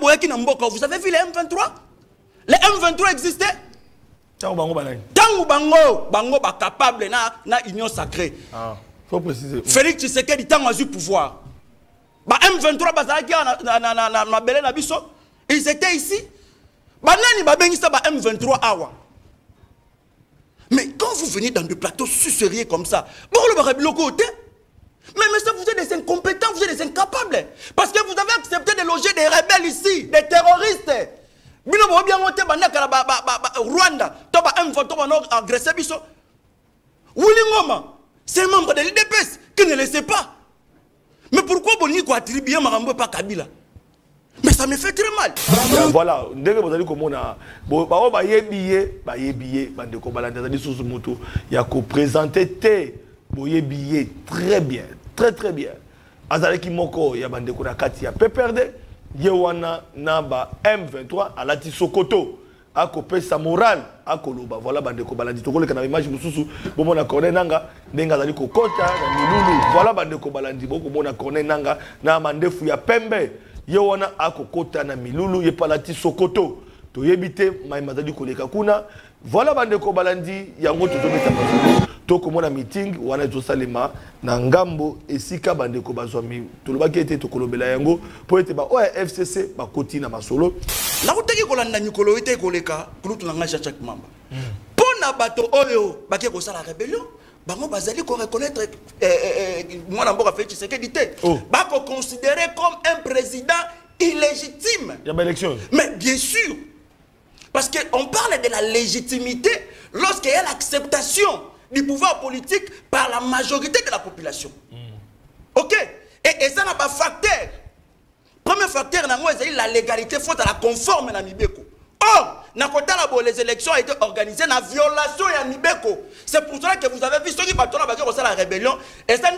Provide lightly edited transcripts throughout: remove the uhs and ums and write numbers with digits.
Vous avez vu les M23? Les M23 existaient? Tango bango ba capable na union sacrée. Ah, faut préciser. Félix Tshisekedi tango a eu pouvoir. Ba M23 bazaki na belé na biso. Ils étaient ici. Ba nani ba bengisa ba M23 awa. Mais quand vous venez dans des plateaux suceriers comme ça, bon le barabiloko côté. Mais ça, vous êtes des incompétents, vous êtes des incapables. Parce que vous avez accepté de loger des rebelles ici, des terroristes. Rwanda, agressé Bisso. Ngoma, c'est un membre de l'IDPS qui ne le sait pas. Mais pourquoi Boniko attribuer Marambo pas Kabila? Mais ça me fait très mal. Voilà, dès que vous allez comme on a, il y a qu'au présenter billet très bien, très bien. Azaleki moko ya bandeko na kati ya PPRD, yewana naba M23 à la Sokoto. Ako pesa moral, ako loba. Voilà bandeko balandi tokole kana image mususu bomo na corner nanga ndenga zali ko kota na milulu. Voilà bandeko balandi boko mona corner nanga na mandefu ya pembe. Yewana ako kota na milulu ye palati Sokoto. To yebite maimazali koleka kuna. Voilà bandeko balandi yango tozometa bazulu. Toko mona meeting wana tosalema na ngambo esika bandeko bazwami tolobaki ete tokolobela yango po ete ba FCC ba koti na masolo la utaki kolanda nyikolo ite koleka kulutu na ngasha chaque membre pona bato oyo baki ko sala rébellion bango bazali ko reconnaître mwana mboka Félix Tshisekedi te ba ko considérer comme un président illégitime. Il y a une élection. Mais bien sûr, parce qu'on parle de la légitimité lorsqu'il y a l'acceptation du pouvoir politique par la majorité de la population. Ok? Et ça n'a pas facteur. Premier facteur, c'est la légalité faute à la conforme à Mibeko. Or, les élections ont été organisées dans la violation de Mibeko. C'est pour cela que vous avez vu ceux qui battent la rébellion. Et ça a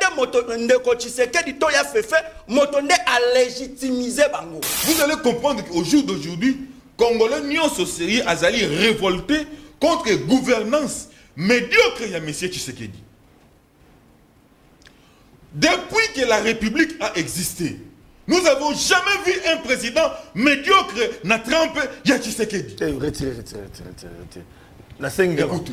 légitimé Bango. Vous allez comprendre qu'au jour d'aujourd'hui, Congolais n'y ont sérieux Azali révolté contre gouvernance médiocre il y a M. Tshisekedi. Depuis que la République a existé, nous n'avons jamais vu un président médiocre na Trump il y a Tshisekedi. Retirez. Écoute,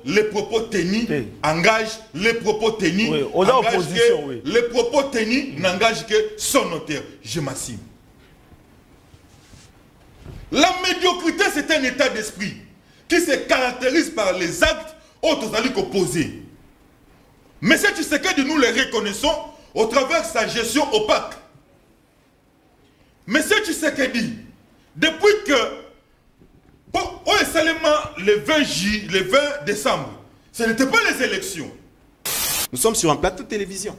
les propos tenus engagent les propos tenus. Oui. Les propos tenus n'engagent que son auteur. Je m'assime. La médiocrité, c'est un état d'esprit qui se caractérise par les actes autres alliés opposés. Mais c'est Tshisekedi, nous les reconnaissons au travers de sa gestion opaque. Mais c'est Tshisekedi, depuis que, seulement le 20 décembre, ce n'était pas les élections. Nous sommes sur un plateau de télévision.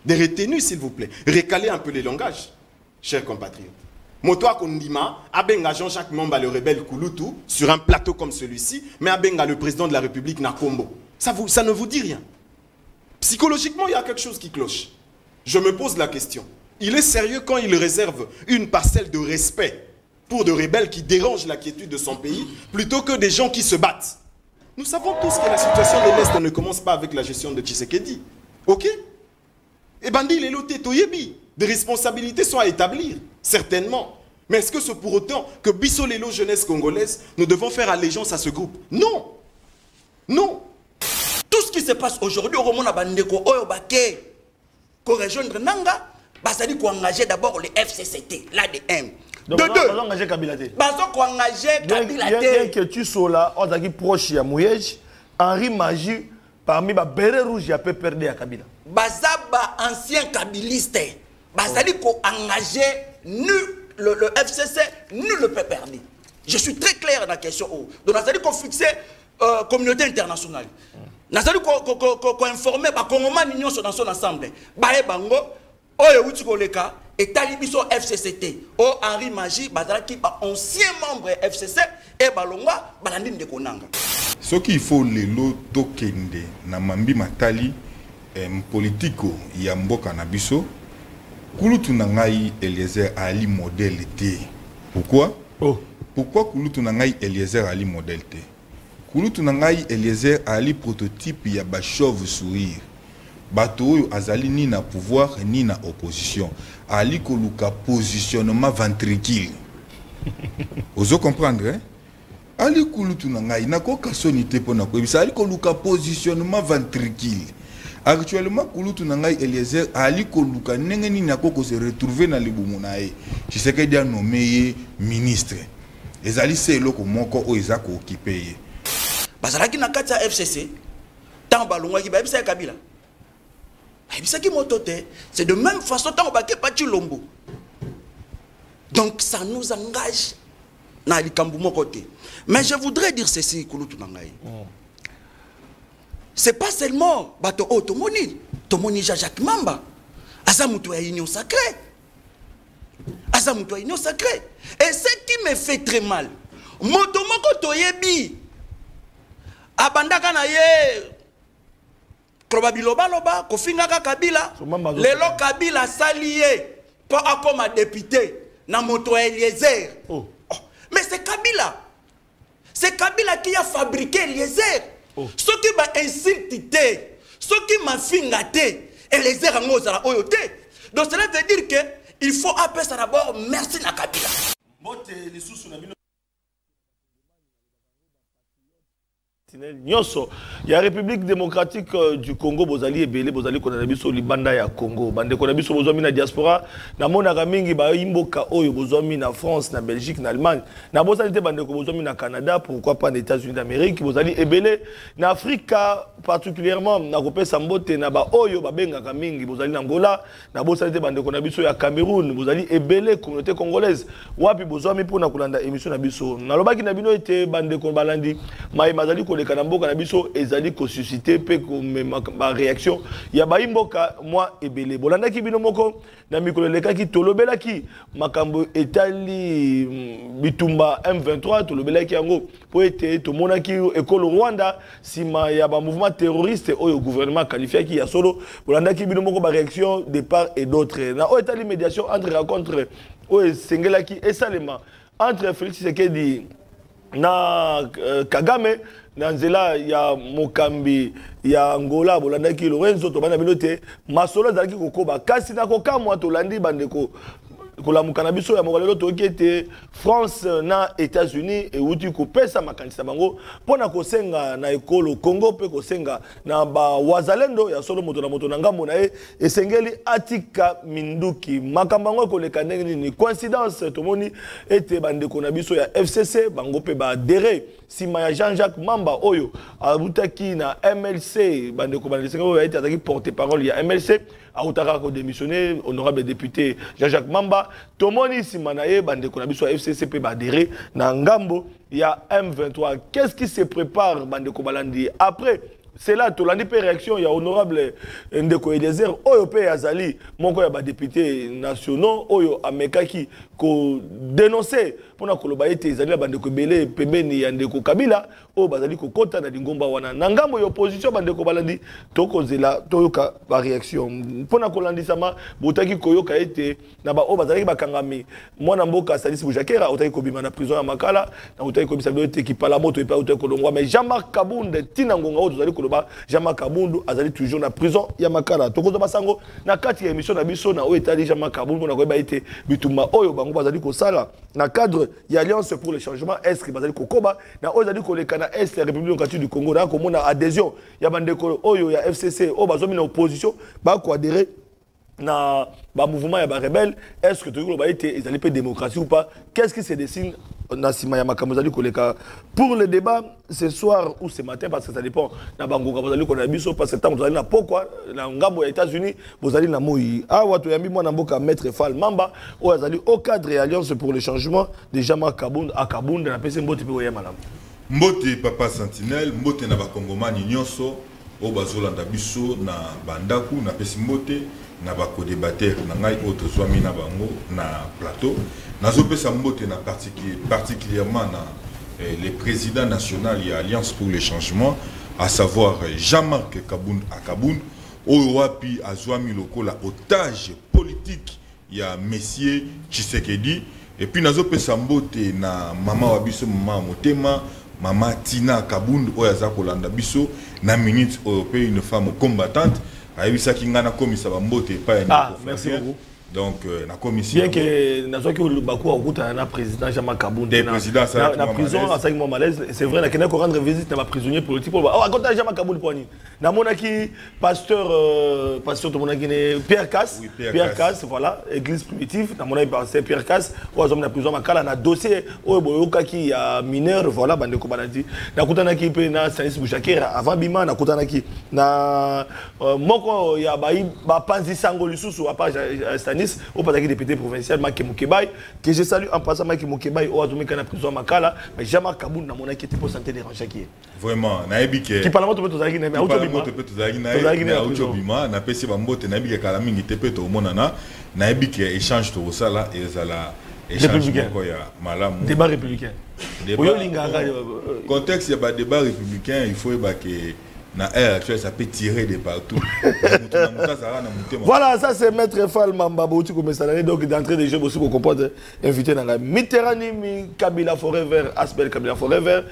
Des retenues, s'il vous plaît. Récalez un peu les langages, chers compatriotes. Motoa Kondima, Abenga Jean-Jacques Mamba, le rebelle Kouloutou, sur un plateau comme celui-ci, mais Abenga, le président de la République, Nakombo. Ça ne vous dit rien. Psychologiquement, il y a quelque chose qui cloche. Je me pose la question. Il est sérieux quand il réserve une parcelle de respect pour des rebelles qui dérangent la quiétude de son pays, plutôt que des gens qui se battent. Nous savons tous que la situation de l'Est ne commence pas avec la gestion de Tshisekedi. Ok? Et Bandi, il est loté, Toyebi. Des responsabilités sont à établir, certainement. Mais est-ce que c'est pour autant que Bissolelo jeunesse congolaise, nous devons faire allégeance à ce groupe? Non. Non. Tout ce qui se passe aujourd'hui, au Romana Bandeko, Oyobake, pour rejoindre Nanga, ça dit qu'on engager d'abord les FCCT, l'ADM. De deux. Engager Kabila. Qu'on engager Kabila. Bien que tu sois là, on a dit proche à Mouyej, Henri Magie, parmi les bérets rouges, il a peu perdu à Kabila. Bazaba ancien kabiliste. Ça dit qu'on engager nul le FCC, nul le PPRD. Je suis très clair dans la question. Donc, ça dit qu'on fixe communauté internationale. Ça dit qu'on informe les Congolais dans son ensemble. Baé Bango, Oye Utsikoleka, et Talibiso FCCT, Henri Magie, qui est ancien membre FCC, et Balonga, Balandine de Konanga. Ce qu'il faut les loto kende, na mambi matali, politico, yamboka na biso, Kulutu nangai Eliezer Ali modèle T. Pourquoi? Pourquoi Kulutu nangai Eliezer Ali modèle T? Kulutu nangai Eliezer Ali prototype ya ba chauve sourire. bato oyo azali ni na pouvoir ni na opposition ali koluka positionnement ventricule. Ozo comprendre hein? Ali kulutu na ngai nakoka sonité pona ko bisa ali koluka positionnement ventricule. Actuellement kulutu na ngai Eliezer ali koluka ndenge nini nakoko se retrouver na libumu na ye. Tshisekedi a nommé ministre. Ezali se eloko moko o eza ko occuper ye. Bazalaki na kati ya FCC tant balongwa ki ba bisa Kabila. Bisa ki motote, c'est de même façon tant ba ke Pati Lombo. Donc ça nous engage na likambu moko te. Mais je voudrais dire ceci kulutu na ngai. C'est pas seulement bato o tomoni Jacques Mamba. Asa mutu ya union sacrée. Asa mutu ya union sacrée. Et ce qui me fait très mal, moto moko toyebi abandaka na ye Loba, Kofingaka Kabila, Lelo Kabila salié pour comme député, na moto Eliezer. Oh. Oh. Mais c'est Kabila. C'est Kabila qui a fabriqué Eliezer. Oh. Ce qui m'a insulté, ce qui m'a fingaté, Eliezer en Ozara Oyote. Donc cela veut dire que il faut appeler ça d'abord merci na Kabila. Nyonso, il y a la République démocratique du Congo, bozali ebele, bozali konabiso libanda ya Congo, bande konabiso bozami na diaspora, na mona mingi ba imboka oyo bozami na France, na Belgique, na Allemagne, na bozali te bande ko bozami na Canada, pourquoi pas aux États-Unis d'Amérique, bozali ebele na Afrika particulièrement na kopesa mbote na ba oyo ba benga mingi, bozali na Angola, na bozali te bande konabiso ya Cameroun, bozali ebele communauté congolaise, wapi bozami pona kolanda émission na biso. Na lobaki na bino ete bande ko balandi, mai mazali ko Kanamboka na biso ezali ko susciter pe ko ma réaction ya ba imboka moi ebele bolanda ki bino moko na mikolo lekaki tolobelaki makambo etali bitumba M23 tolobelaki yango po ete to monaki ekolo Rwanda sima ya ba mouvement terroriste oyo gouvernement qualifié ki ya solo bolanda ki bino moko ba réaction de part et d'autre na o etali médiation entre rencontre oyo sengelaki esalema entre Félix Tshisekedi na Kagame na nzela ya mokambi ya Angola bolandaki Lorenzo to bana binote masolo zalaki kokoba kasi na kokamwa to landi bandeko kolamuka na biso ya mokalelo to kete France na États-Unis et uti ko pesa makanisa bango pona kosenga na ekolo Congo pe kosenga na ba wazalendo ya solo moto na ngambo na e esengeli atika minduki makambango ko leka ndenge ni coïncidence to moni ete bandeko na biso ya FCC bango pe ba adhérer sima ya Jean-Jacques Mamba oyo abutaki na MLC bandeko bandesenga oyo ete ataki porte-parole ya MLC autaka ko démissionner honorable député Jean-Jacques Mamba tomoni simanaye bandeko na biso FCCP badéré na ngambo ya M23. Qu'est-ce qui se prépare bandeko balandi après cela tolandi pe réaction ya honorable Ndeko Eliezer oyo pe azali moko ya ba député nationaux oyo amekaki ko dénoncer pona koloba ete ezali bandeko belé pembeni ya Ndeko Kabila oyo bazali ko kota na lingomba wana na ngambo ya opposition bandeko balandi tokozela toyoka ba réaction pona kolandi sama botaki koyoka ete na ba oyo bazali bakangami mwana mboka Sadis Boujakera otaki kobima na prison ya Makala na otaki kobisa ete kipala moto epa otaki kolongwa mais Jean-Marc Kabunde tina ngonga oyo tozali koloba Jean-Marc Kabundu azali toujours na prison ya Makala tokozo basango na kati ya émission na biso na oyo etali Jean-Marc Kabundu na koyeba ete bitumba oyo bango bazali kosala na cadre ya Alliance pour le changement est que bazali kokoba na oyo bazali koleka na est la République démocratique du Congo na komona adhésion ya bandeko oyo ya FCC oyo bazomi na opposition ba ko adhérer na ba mouvement ya ba rebelle. Est-ce que tu veux été ils allaient pas démocratie ou pas? Qu'est-ce qui se dessine na sima ya makamozali koleka pour le débat ce soir ou ce matin parce que ça dépend na bango kabozali ko na biso parce que tant vous allez na pourquoi na ngambo ya États-Unis vous allez na moi ah watu yambi mwana mboka maître Fall Mamba ou azali au cadre et alliance pour le changement de Jean-Marc Kabund à Kabund na pese mbote pe ya malam mbote papa Sentinelle mbote na ba kongomani nyonso o bazolanda biso na bandaku na pese mbote na ba co-débatteur na ngai autre swami na bango na plateau nazo pesa mbote na particulièrement na le président national et Alliance pour le changement à savoir Jean-Marc Kabund à Kabund oyo wapi azwami lokola otage politique ya monsieur Tshisekedi et puis nazo pesa mbote na mama wabiso mama motema mama Tina Kabund oyo aza kolanda biso na minute européenne une femme combattante ayebisa ki ngana komisa ba mbote pa ya Ah, merci beaucoup. Donc na commission bien que nazo ki baku okuta na président Jean-Marc Kabound na prison à 5 mois malaise c'est vrai na kena ko rendre visite na ba prisonnier politique pour ah konta Jean-Marc Kabound poani na monaki pasteur tout monaki ne Pierre Casse voilà église primitive na monaki pasteur Pierre Casse ou azom na prison makala na dossier o boyoka ki ya mineur voilà bande ko banadi na kutana ki pe na Sanis Bouchakera avant bima na kutana ki na moko ya ba panzi sango lisusu à part au pataki député provincial Maki Mukebay que je salue en passant Maki Mukebay au azumika na prison makala mais Jean-Marc Kabound na monaki était pour santé déranger qui vraiment na ebike qui parlement to tozaki na autobima na pesi ba mbote na ebike kala mingi tepe to monana na ebike échange to sala ezala échange ko ya malamu débat républicain contexte ya ba débat républicain il faut ba que na air actuel ça peut tirer de partout. Voilà, ça c'est Maître Fall Mamba Bouti comme ça donc d'entrée de jeu aussi pour comprendre invité dans la Mitterrand mi Kabila Forever Asbel Kabila Forever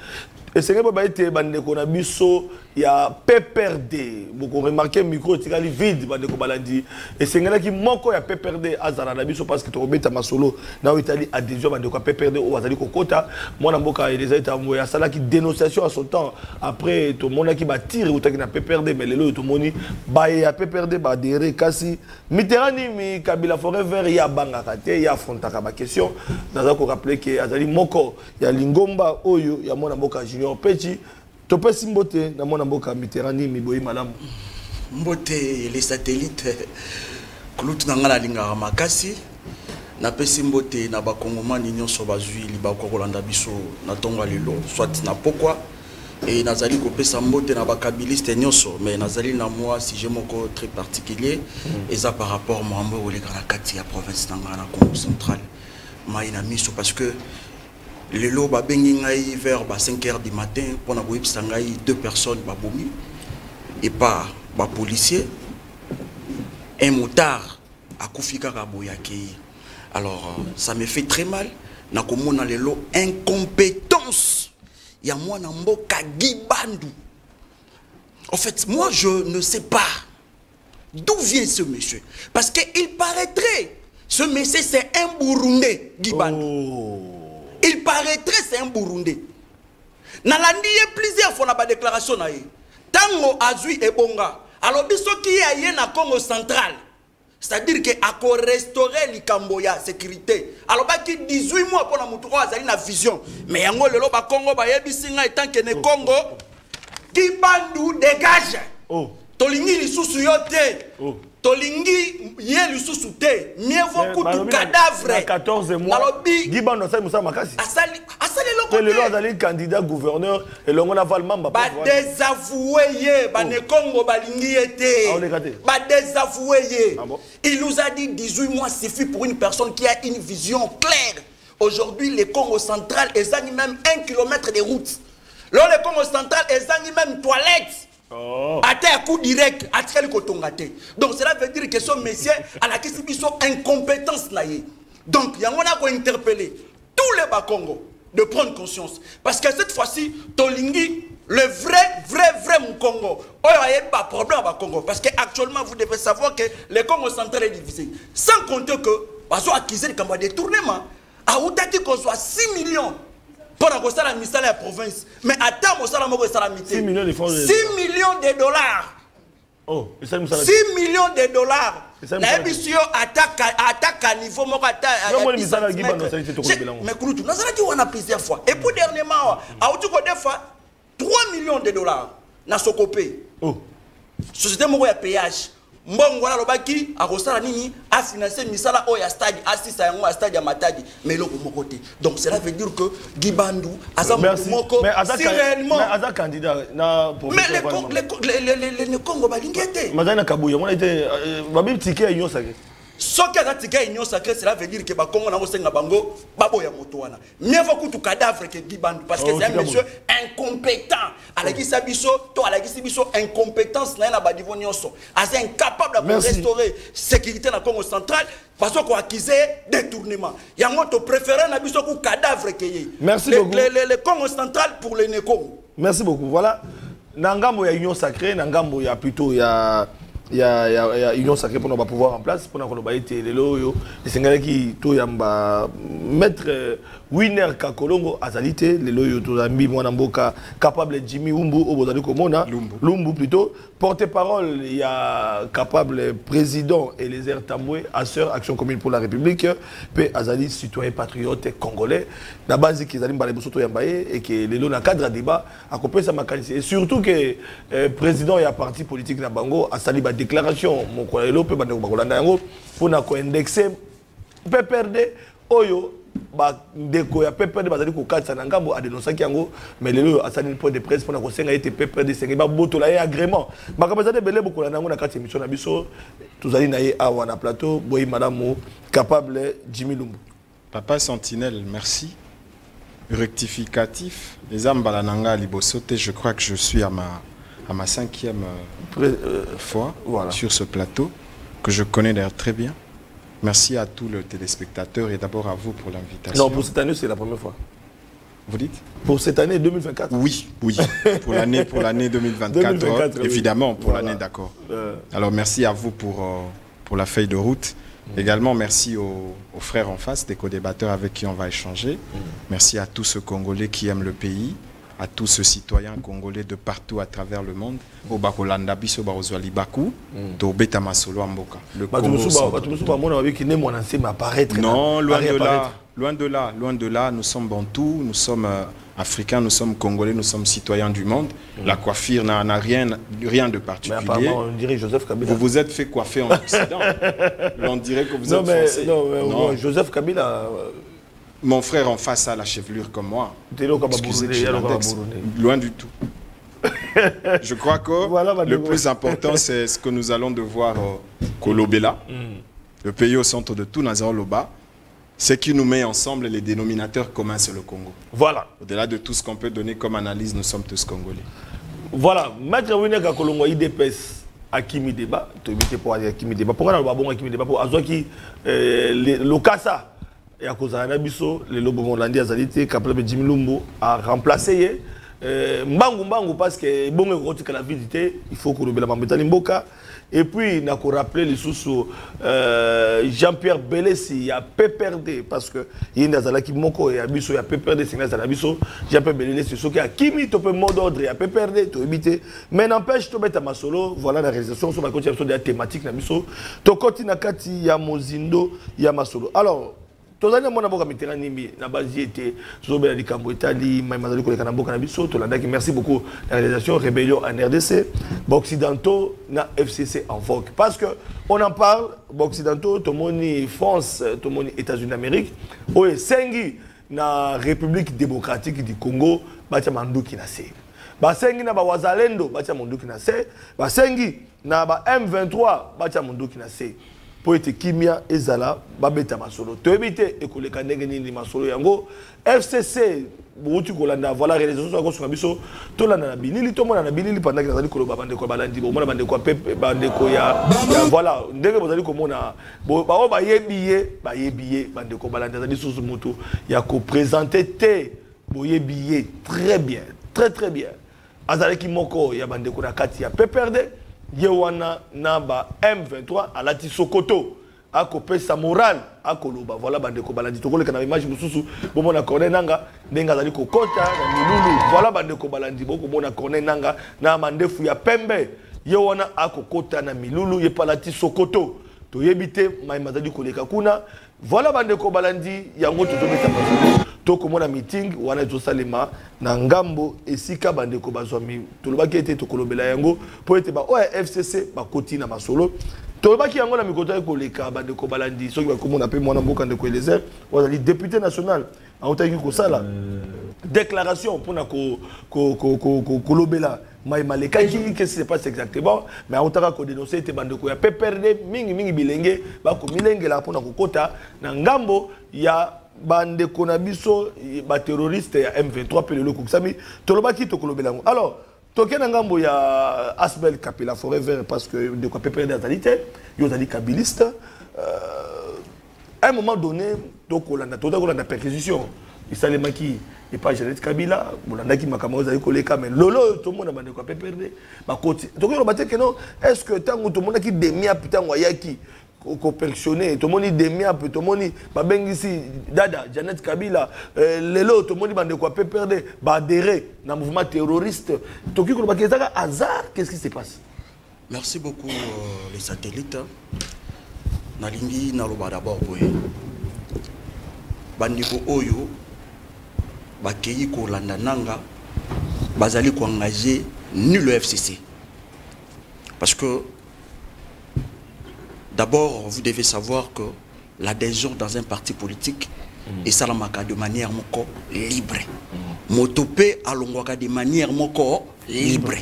et c'est que ba été bande ko na biso ya PPRD beaucoup remarqué micro tikali vide bande ko balandi et c'est ngala ki moko ya PPRD azara na biso parce que to beta masolo na Italie adhésion bande ko PPRD ou azali ko kota moi na mboka les états ya sala ki dénonciation à son temps après to mona ki ba tire ou ta ki na PPRD mais lelo to moni ba ya PPRD ba adhérer kasi Mitterrand mi Kabila Forever ya banga kate ya frontaka ba question dans ko rappeler que azali moko ya lingomba oyo ya mona mboka Junior Petit topé simbote na mona mboka Mitterrand mi boyi malamu mbote les satellites kulutu na ngala linga makasi na pesi mbote na ba kongomani nyonso bazwi liba ko kolanda biso na tonga lelo soit na pokwa et nazali ko pesa mbote na ba kabiliste nyonso mais nazali na moi si j'ai moko très particulier et ça par rapport mambo ou les grands kati ya province na ngana Congo central maina miso parce que le lot ba bengi ngai vers 5h du matin pour na boyipsa ngai 2 personnes ba bomi et pas ba policier un motard a kufika ka boyaki alors ça me fait très mal na komona le lot incompétence ya mwana mboka Gibandu. En fait moi je ne sais pas d'où vient ce monsieur parce que il paraîtrait ce monsieur c'est un Burundais Gibandu. Il paraîtrait c'est un Burundais. Nalandi plusieurs fois na ba déclaration na ye. Tango azui ebonga. Alors biso ki ya na Congo central. C'est-à-dire que a ko restaurer likambo ya sécurité. Alors ba ki 18 mois pour na mutu ko azali na vision. Mais yango lelo ba Congo ba yebisi nga etant que ne Congo Gibandu dégage. Oh. Tolingi lisusu yote. Oh. Tolingi ye lisusu te mieux vaut kutu cadavre 14 mois Gibandu ça musa makasi asali le loi d'aller candidat gouverneur et le ngona val mamba ba désavoué ye ba ne Congo balingi été ba désavoué ye il nous a dit 18 mois suffit pour une personne qui a une vision claire. Aujourd'hui le Congo central est même 1 km de route. Le Congo central est même toilette. Oh. À coup direct, à donc cela veut dire que ce monsieur a la question incompétence. Donc il y a interpeller tous les Bas-Congo de prendre conscience. Parce que cette fois-ci, Tolingi, le vrai Congo, il n'y a pas de problème à Congo. Parce qu'actuellement, vous devez savoir que le Congo central est divisé. Sans compter que, parce qu'on a acquis le détournement, à Outati qu'on soit 6 millions. Pour la ministère de la province. Mais attends, 6 millions de francs. 6 millions de dollars. Oh, 6 millions de dollars. La émission attaque à niveau. Mais Kouloutou, nous avons dit plusieurs fois. Et pour dernièrement, à des fois, 3 millions de dollars. Dans ce copé. Oh. Société Mouya péage. Mbongo wala lobaki a rosala nini a financer misala oya stade assisa yango a stade ya Matadi mais loko mokoté. Donc cela veut dire que Gibandu azam moko si réellement mais aza candidat na pour mais les Congo balingete mazana kabuya mona été babi ticket union sacré ce qui a ticket union sacré cela veut dire que ba Congo na bosenga bango babo ya moto wana mieux vaut que cadavre que Gibandu parce que c'est un monsieur incompétent à la gisabiso to à la gisabiso incompétence na ba niveau nyonso as incapable de restaurer sécurité na Congo central parce qu'on accusé détournement yango to préférer na biso ku cadavre que yé. Merci beaucoup le Congo central pour les Neko. Merci beaucoup. Voilà nangambo ya union sacrée nangambo ya plutôt ya il y a Union Sacrée pour nous pouvoir en place, pour nous été les loyaux, les Sénégalais qui tout yamba mettre Winner Kakolongo Azalité, les loyaux tout ambi Mwanamboka capable Jimmy Umbu au Bozali Komona, Lumbu plutôt, porte-parole il y a capable président Eliezer Tamboué, Asseur Action Commune pour la République, puis Azali citoyen patriote congolais, la base qui Azali Mbalé Bosoto Yambaye et que les loyaux dans cadre débat à couper sa mécanisme et surtout que président et parti politique na bango a sali ba déclaration mon kolelo pe bande ko bakolanda yango pona ko indexer PPRD oyo ba ndeko ya PPRD bazali ko katsa na ngambo a dénoncaki yango mais lelo a sali point de presse pona ko senga été PPRD senga ba botola ya agrément makabazade belé bokolanda yango na kati émission na biso tozali na ye awa na plateau boyi madame capable Jimmy Lumbu. Papa Sentinelle, merci. Rectificatif, les Ambalananga Libosote, je crois que je suis à ma 5e fois sur ce plateau, que je connais d'ailleurs très bien. Merci à tous les téléspectateurs et d'abord à vous pour l'invitation. Non, pour cette année, c'est la première fois. Vous dites? Pour cette année 2024? Oui, oui. pour l'année 2024, évidemment, pour l'année, d'accord. Alors merci à vous pour la feuille de route. Également, merci aux frères en face, des co-débatteurs avec qui on va échanger. Merci à tous ceux Congolais qui aiment le pays, à tous ceux citoyens congolais de partout à travers le monde. Au Bakolanda Biso Barozwali Baku, to Beta Masolo Amboka. Non, loin de là, nous sommes bantous, nous sommes africains, nous sommes congolais, nous sommes citoyens du monde. La coiffure n'a rien de particulier. Mais apparemment, on dirait Joseph Kabila. Vous vous êtes fait coiffer en Occident. On dirait que vous êtes français. Non, Joseph Kabila... Mon frère en face a la chevelure comme moi. Excusez que je l'indexe. Loin du tout. Je crois que voilà, le plus important, c'est ce que nous allons devoir Kolobela, le pays au centre de tout, Nazaro Loba. Ce qui nous met ensemble, les dénominateurs communs, c'est le Congo. Voilà. Au-delà de tout ce qu'on peut donner comme analyse, nous sommes tous Congolais. Voilà. Maître Winner Kakolongo, IDPS, Akimi Débat, tu es pour Akimi Débat. Pourquoi on a bon Akimi Débat pour Azoki, le Kassa, et à cause de Anabiso, le Lobo Molandi Azalité, capable Jimmy Lumbu a remplacé Mbangu parce que bon, que la visite, il faut que le Bélamambeta Limboka. Et puis, il a rappelé les sous Jean-Pierre Bélessi, il y a PPRD, parce que il y a des gens qui m'ont dit, il y a PPRD, Jean-Pierre Bélessi, ceux qui ont Kimi, tu peux mot d'ordre, il y a PPRD, tu peux éviter. Mais n'empêche, tu peux mettre à Masolo, voilà la réalisation, sur ma continuation de la thématique, tu continues à Kati, il y a Mozindo, il y a Masolo. Alors, tozali mona boka mitera nimbi na base était zobela likambo etali maimazali koleka na boka na biso tolandaki merci beaucoup la réalisation rébellion en RDC occidentaux na FCC en vogue parce que on en parle occidentaux tomoni France tomoni États-Unis d'Amérique oye sengi na République démocratique du Congo batia manduki na se basengi na ba wazalendo batia manduki na se basengi na ba M23 batia manduki na se pour être kimia ezala babeta masolo to éviter ekoleka ndenge nini masolo yango FCC bouti kolanda voilà réalisation ko sur biso to landa na bilili to mona na bilili pendant que nazali koloba bande ko balandi bo mona bande ko pepe bande ko ya voilà ndenge bozali ko mona ba ba yebiye bande ko balandi nazali sous moto ya ko présenter te boyebiye très bien très bien azali ki moko ya bande ko na kati ya PPRD Yewana Naba M23 à la Sokoto à copé sa morale à Koloba voilà bande ko balandi to koleka na image mususu bo mona corner nanga ndenga zali ko kota na milulu voilà bande ko balandi bo ko mona corner nanga na mandefu ya pembe Yewana a ko kota na milulu ye palati Sokoto to yebite mai mazali koleka kuna voilà bande ko balandi yango to beta to komona meeting wana to salema na ngambo esika bande ko bazwami to lobaki ete to kolobela yango po ete ba FCC ba koti na masolo to lobaki yango na mikota ko leka bande ko balandi soki ba komona pe mwana mboka ndeko Eliezer wazali député national a otaki ko sala déclaration pour na ko kolobela mai maleka qui que c'est pas exactement mais a otaka ko dénoncer ete bande ko ya PPRD mingi bilenge ba ko milenge la pour na ko kota na ngambo ya bande konabiso ba terroriste ya M23 pe le koksami tolobaki to kolobelango alors tokena ngambo ya Asbel Kapila Forêt Vert parce que de quoi PPRD d'alité yo zali kabiliste à un moment donné to kolanda perquisition il s'est maki et pas Jeannette Kabila bolanda ki makambo za koleka mais lolo tout le monde bande ko perdre ba côté donc on battre que non est-ce que tango tout le monde qui demia putain yaki ko perfectionner tout le monde demia tout le monde ba bengisi dada Jeannette Kabila lelo tout le monde bande ko perdre ba adhérer dans mouvement terroriste to ki ko ba kezaka hasard qu'est-ce qui se passe? Merci beaucoup les satellites. Nalingi naloba d'abord boye bandiko oyo bakei ko landa nanga bazali ko engager nul le FCC parce que d'abord vous devez savoir que l'adhésion dans un parti politique est salamaka de manière moko libre motopé alongwaka de manière moko libre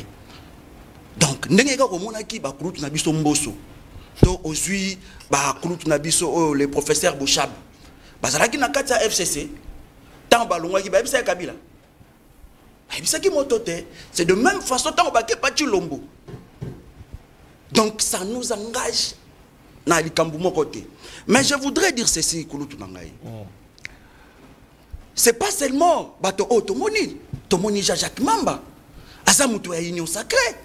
donc ndenge ka ko mona ki ba kulutu na biso mboso to ozui ba kulutu na biso les professeurs Bouchab bazalaki na kati ya FCC tant balongwa ki ba bisa Kabila ba bisa ki motote c'est de même façon tant ba ke pati lombo donc ça nous engage na likambu mokote mais je voudrais dire ceci kulutu na ngai c'est pas seulement bato tomoni Jacques Mamba azamuto ya union sacrée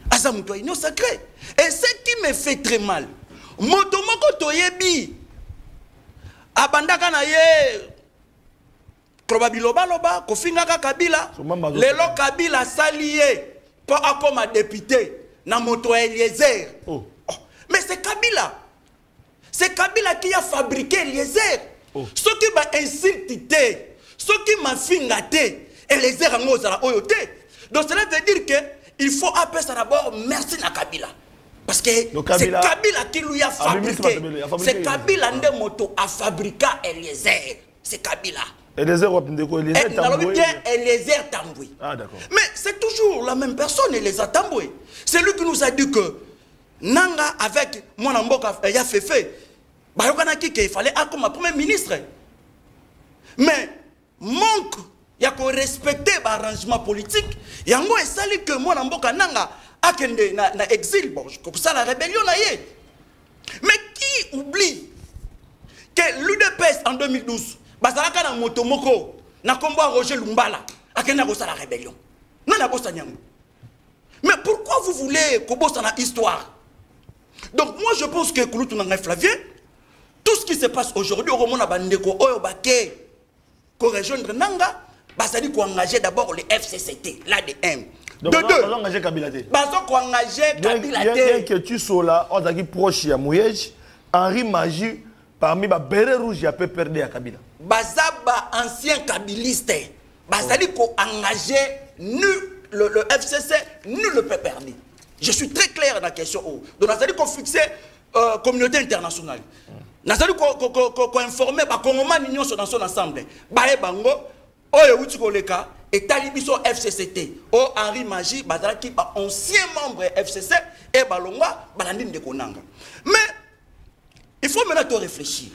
Azamuto union sacrée. Et ce qui me fait très mal, motomoko toyebi abandaka na ye Loba kofingaka Kabila lelo Kabila salié pour comme député na moto Eliezer. Mais c'est Kabila qui a fabriqué Eliezer. Ce qui m'a insulté, ce qui m'a fingaté Eliezer angozala oyote. Donc cela veut dire que il faut appeler ça d'abord merci à Kabila. Parce que c'est Kabila qui lui a fabriqué. C'est Kabila qui a fabriqué Eliezer. C'est Kabila. Eliezer Tamboué. Ah d'accord. Mais c'est toujours la même personne, Eliezer Tamboué. C'est lui qui nous a dit que Nanga avec mon Mboka Yafefe, il fallait être comme premier ministre. Mais manque il y a qu'on respecter l'arrangement politique. Il y a un sali que moi n'amboka nanga akende na exil bon comme ça la rébellion là y est. Mais qui oublie que l'UDPS en 2012 bazalaka na motomoko na kombo Roger Lumbala akenda ko ça la rébellion. Non na bossa nyango. Mais pourquoi vous voulez ko bossa na histoire? Donc moi je pense que Kulutu nanga Flavien tout ce qui se passe aujourd'hui au Romona bandeko oyo bake ko rejoindre nanga Basali ko engager d'abord les FCCT, l'ADM. De deux. Engager Kabila. Baso ko engager Kabila. Bien que tu sois là, on a dit proche à Mouyej, Henri Magie parmi ba béret rouge a peu perdu à Kabila. Bazaba ancien kabiliste. Basali ko engager nu le FCC, nu le PPRD. Je suis très clair dans la question. Donc basali ko fixer communauté internationale. Basali ko informer ba Congolais union dans son ensemble. Bae bango Oye Uchikoleka et Talibiso FCCT. O Henri Magie, Bazalaki, ancien membre FCC et Balonga, Balandine de Konanga. Mais il faut maintenant te réfléchir.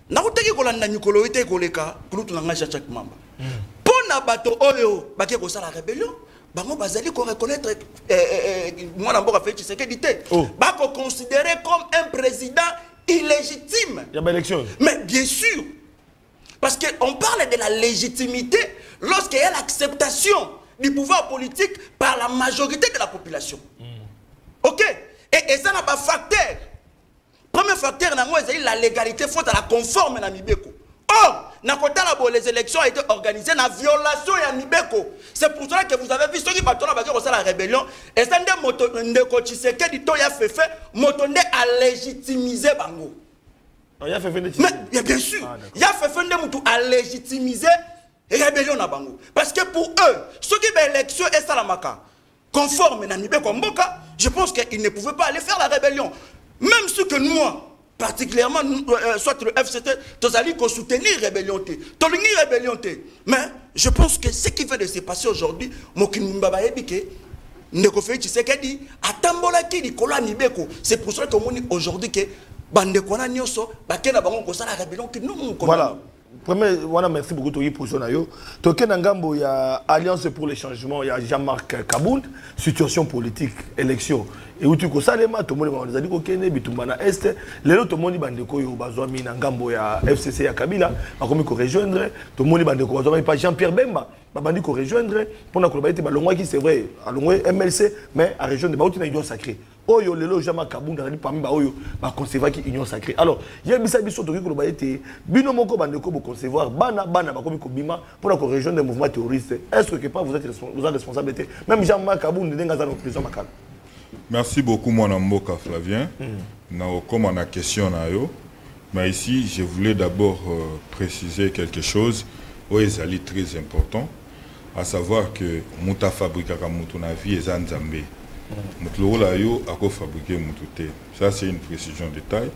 Naoteki kolanda nyukolo ite koleka, kulutu nanga chaque membre. Pona bato oyo, baké ko sala rébellion, bango bazali ko reconnaître moi n'amboka fait Tshisekedi té. Bako considéré comme un président illégitime. Il y a une élection. Mais bien sûr. Parce qu'on parle de la légitimité lorsqu'il y a l'acceptation du pouvoir politique par la majorité de la population. Ok? Et ça n'a pas facteur. Premier facteur, c'est la légalité faute à la conforme à Mibeko. Or, les élections ont été organisées dans la violation de Mibeko. C'est pour cela que vous avez vu ceux qui battent la rébellion. Et ça a légitimé Bango. Mais bien sûr, il y a fait à légitimiser la rébellion à Bango. Parce que pour eux, ceux qui ont l'élection et Salamaka, conforme à Mibeko Mboka, je pense qu'ils ne pouvaient pas aller faire la rébellion. Même ce que nous, particulièrement, soit le FCT, nous allons soutenir la rébellion. Mais je pense que ce qui fait de se passer aujourd'hui, c'est pour ça qu'on dit aujourd'hui que voilà. Premier, voilà, merci beaucoup de position. Toké Nangambo, il y a Alliance pour les changements, il y a Jean-Marc Kabound, situation politique, élection. Et où tu connais ça, tout le monde a dit que Bitumbana Est, les autres, tout le monde a dit que Nangambo, il y a FCC, il y a Kabila, il y a rejoindre, tout le monde a dit que Jean-Pierre Bemba, il y a rejoindre, pour que c'est vrai, à MLC, mais à rejoindre, il y a une sacrée. Oyo lelo jama kabunda ni parmi ba oyo ba concevoir qui union sacrée. Alors, il y a bisa biso to ko ba été bino moko bandeko bo concevoir bana ba komi ko bima pour la rejoindre des mouvements terroristes. Est-ce que pas vous êtes responsabilité même Jean-Marc Kabunda denga za no prison makala. Merci beaucoup mon Mboka Flavien. Na comme on a question na yo. Mais ici, je voulais d'abord préciser quelque chose qui est très important, à savoir que muta fabrique ka mutu na vie est nzambe. Ça, c'est une précision de taille.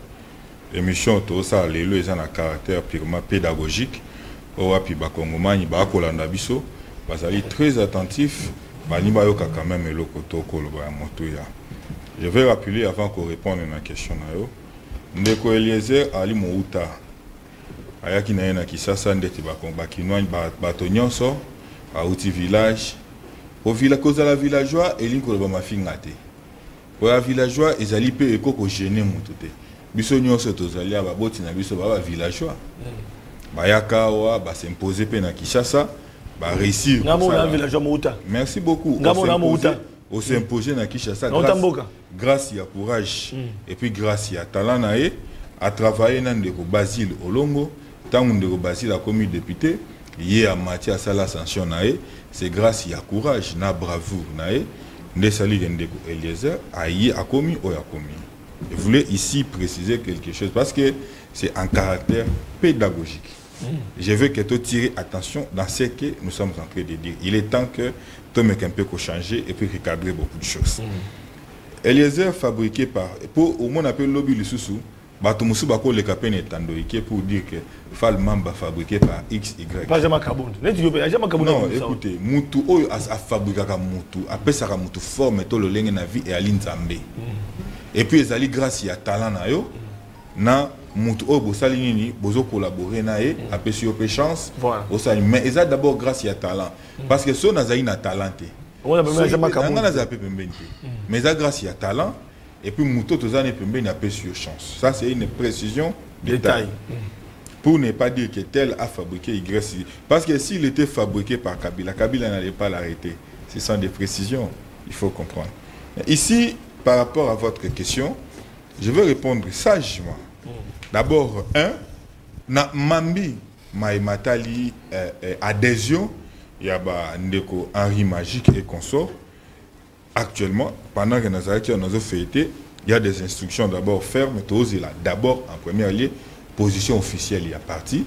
L'émission, tout ça, les lois ont un caractère purement pédagogique. Très attentif. Je vais rappeler avant qu'on réponde à la question. Ndeko Eliezer Ali Mouta. Ayaki na yena kisasa ndeti bakinwa bato nyonso a outi village. Au village, cause la villageois, et l'inko le bama fingate. Pour la villageois, ils allaient payer et coco gêner mon touté. Bissonnion se tozali à baboti na biso baba villageois. Bayaka wa ba s'imposer pe na Kinshasa, ba réussir. Villageois Mouta. Merci beaucoup. On s'imposer na Kinshasa grâce à courage et puis grâce à talent nae à travailler dans de Basile Olongo, tant de Basile a commis député, hier en matière à la sanction nae. C'est grâce à courage, na bravoure, Ndesali Ndeko Eliezer a commis ou a commis. Je voulais ici préciser quelque chose parce que c'est un caractère pédagogique. Je veux que tu tires attention dans ce que nous sommes en train de dire. Il est temps que tu me un peu changer et puis recadrer beaucoup de choses. Eliezer fabriqué par, pour au moins on appelle lobby le sous-sous. Batumusu bako le capé n'étandoïque pour dire que Falmamba fabriqué par XY. Pas jamais Kabound. Non, écoutez, Moutou oyo a fabriqué comme Moutou, après ça comme Moutou forme tout le lingue na vie et aline Zambé. Et puis ils allaient grâce à talent na yo, na Moutou oyo bosali nini, bozo collaborer na e, après sur chance. Voilà. Mais ils a d'abord grâce à talent, parce que so nazali na talenté. On a même jamais Kabound. Mais ça grâce à talent. Et puis, Mouto, tous les années, il n'a pas sur chance. Ça, c'est une précision détail. Pour ne pas dire que tel a fabriqué Y. Parce que s'il était fabriqué par Kabila, Kabila n'allait pas l'arrêter. Ce sont des précisions, il faut comprendre. Ici, par rapport à votre question, je vais répondre sagement. D'abord, na Mambi, Maïmatali, adhésion, il y a Ndeko Henri Magique et consort. Actuellement, pendant que nous avons fêté, il y a des instructions d'abord fermes, d'abord en première lieu, position officielle il y a parti,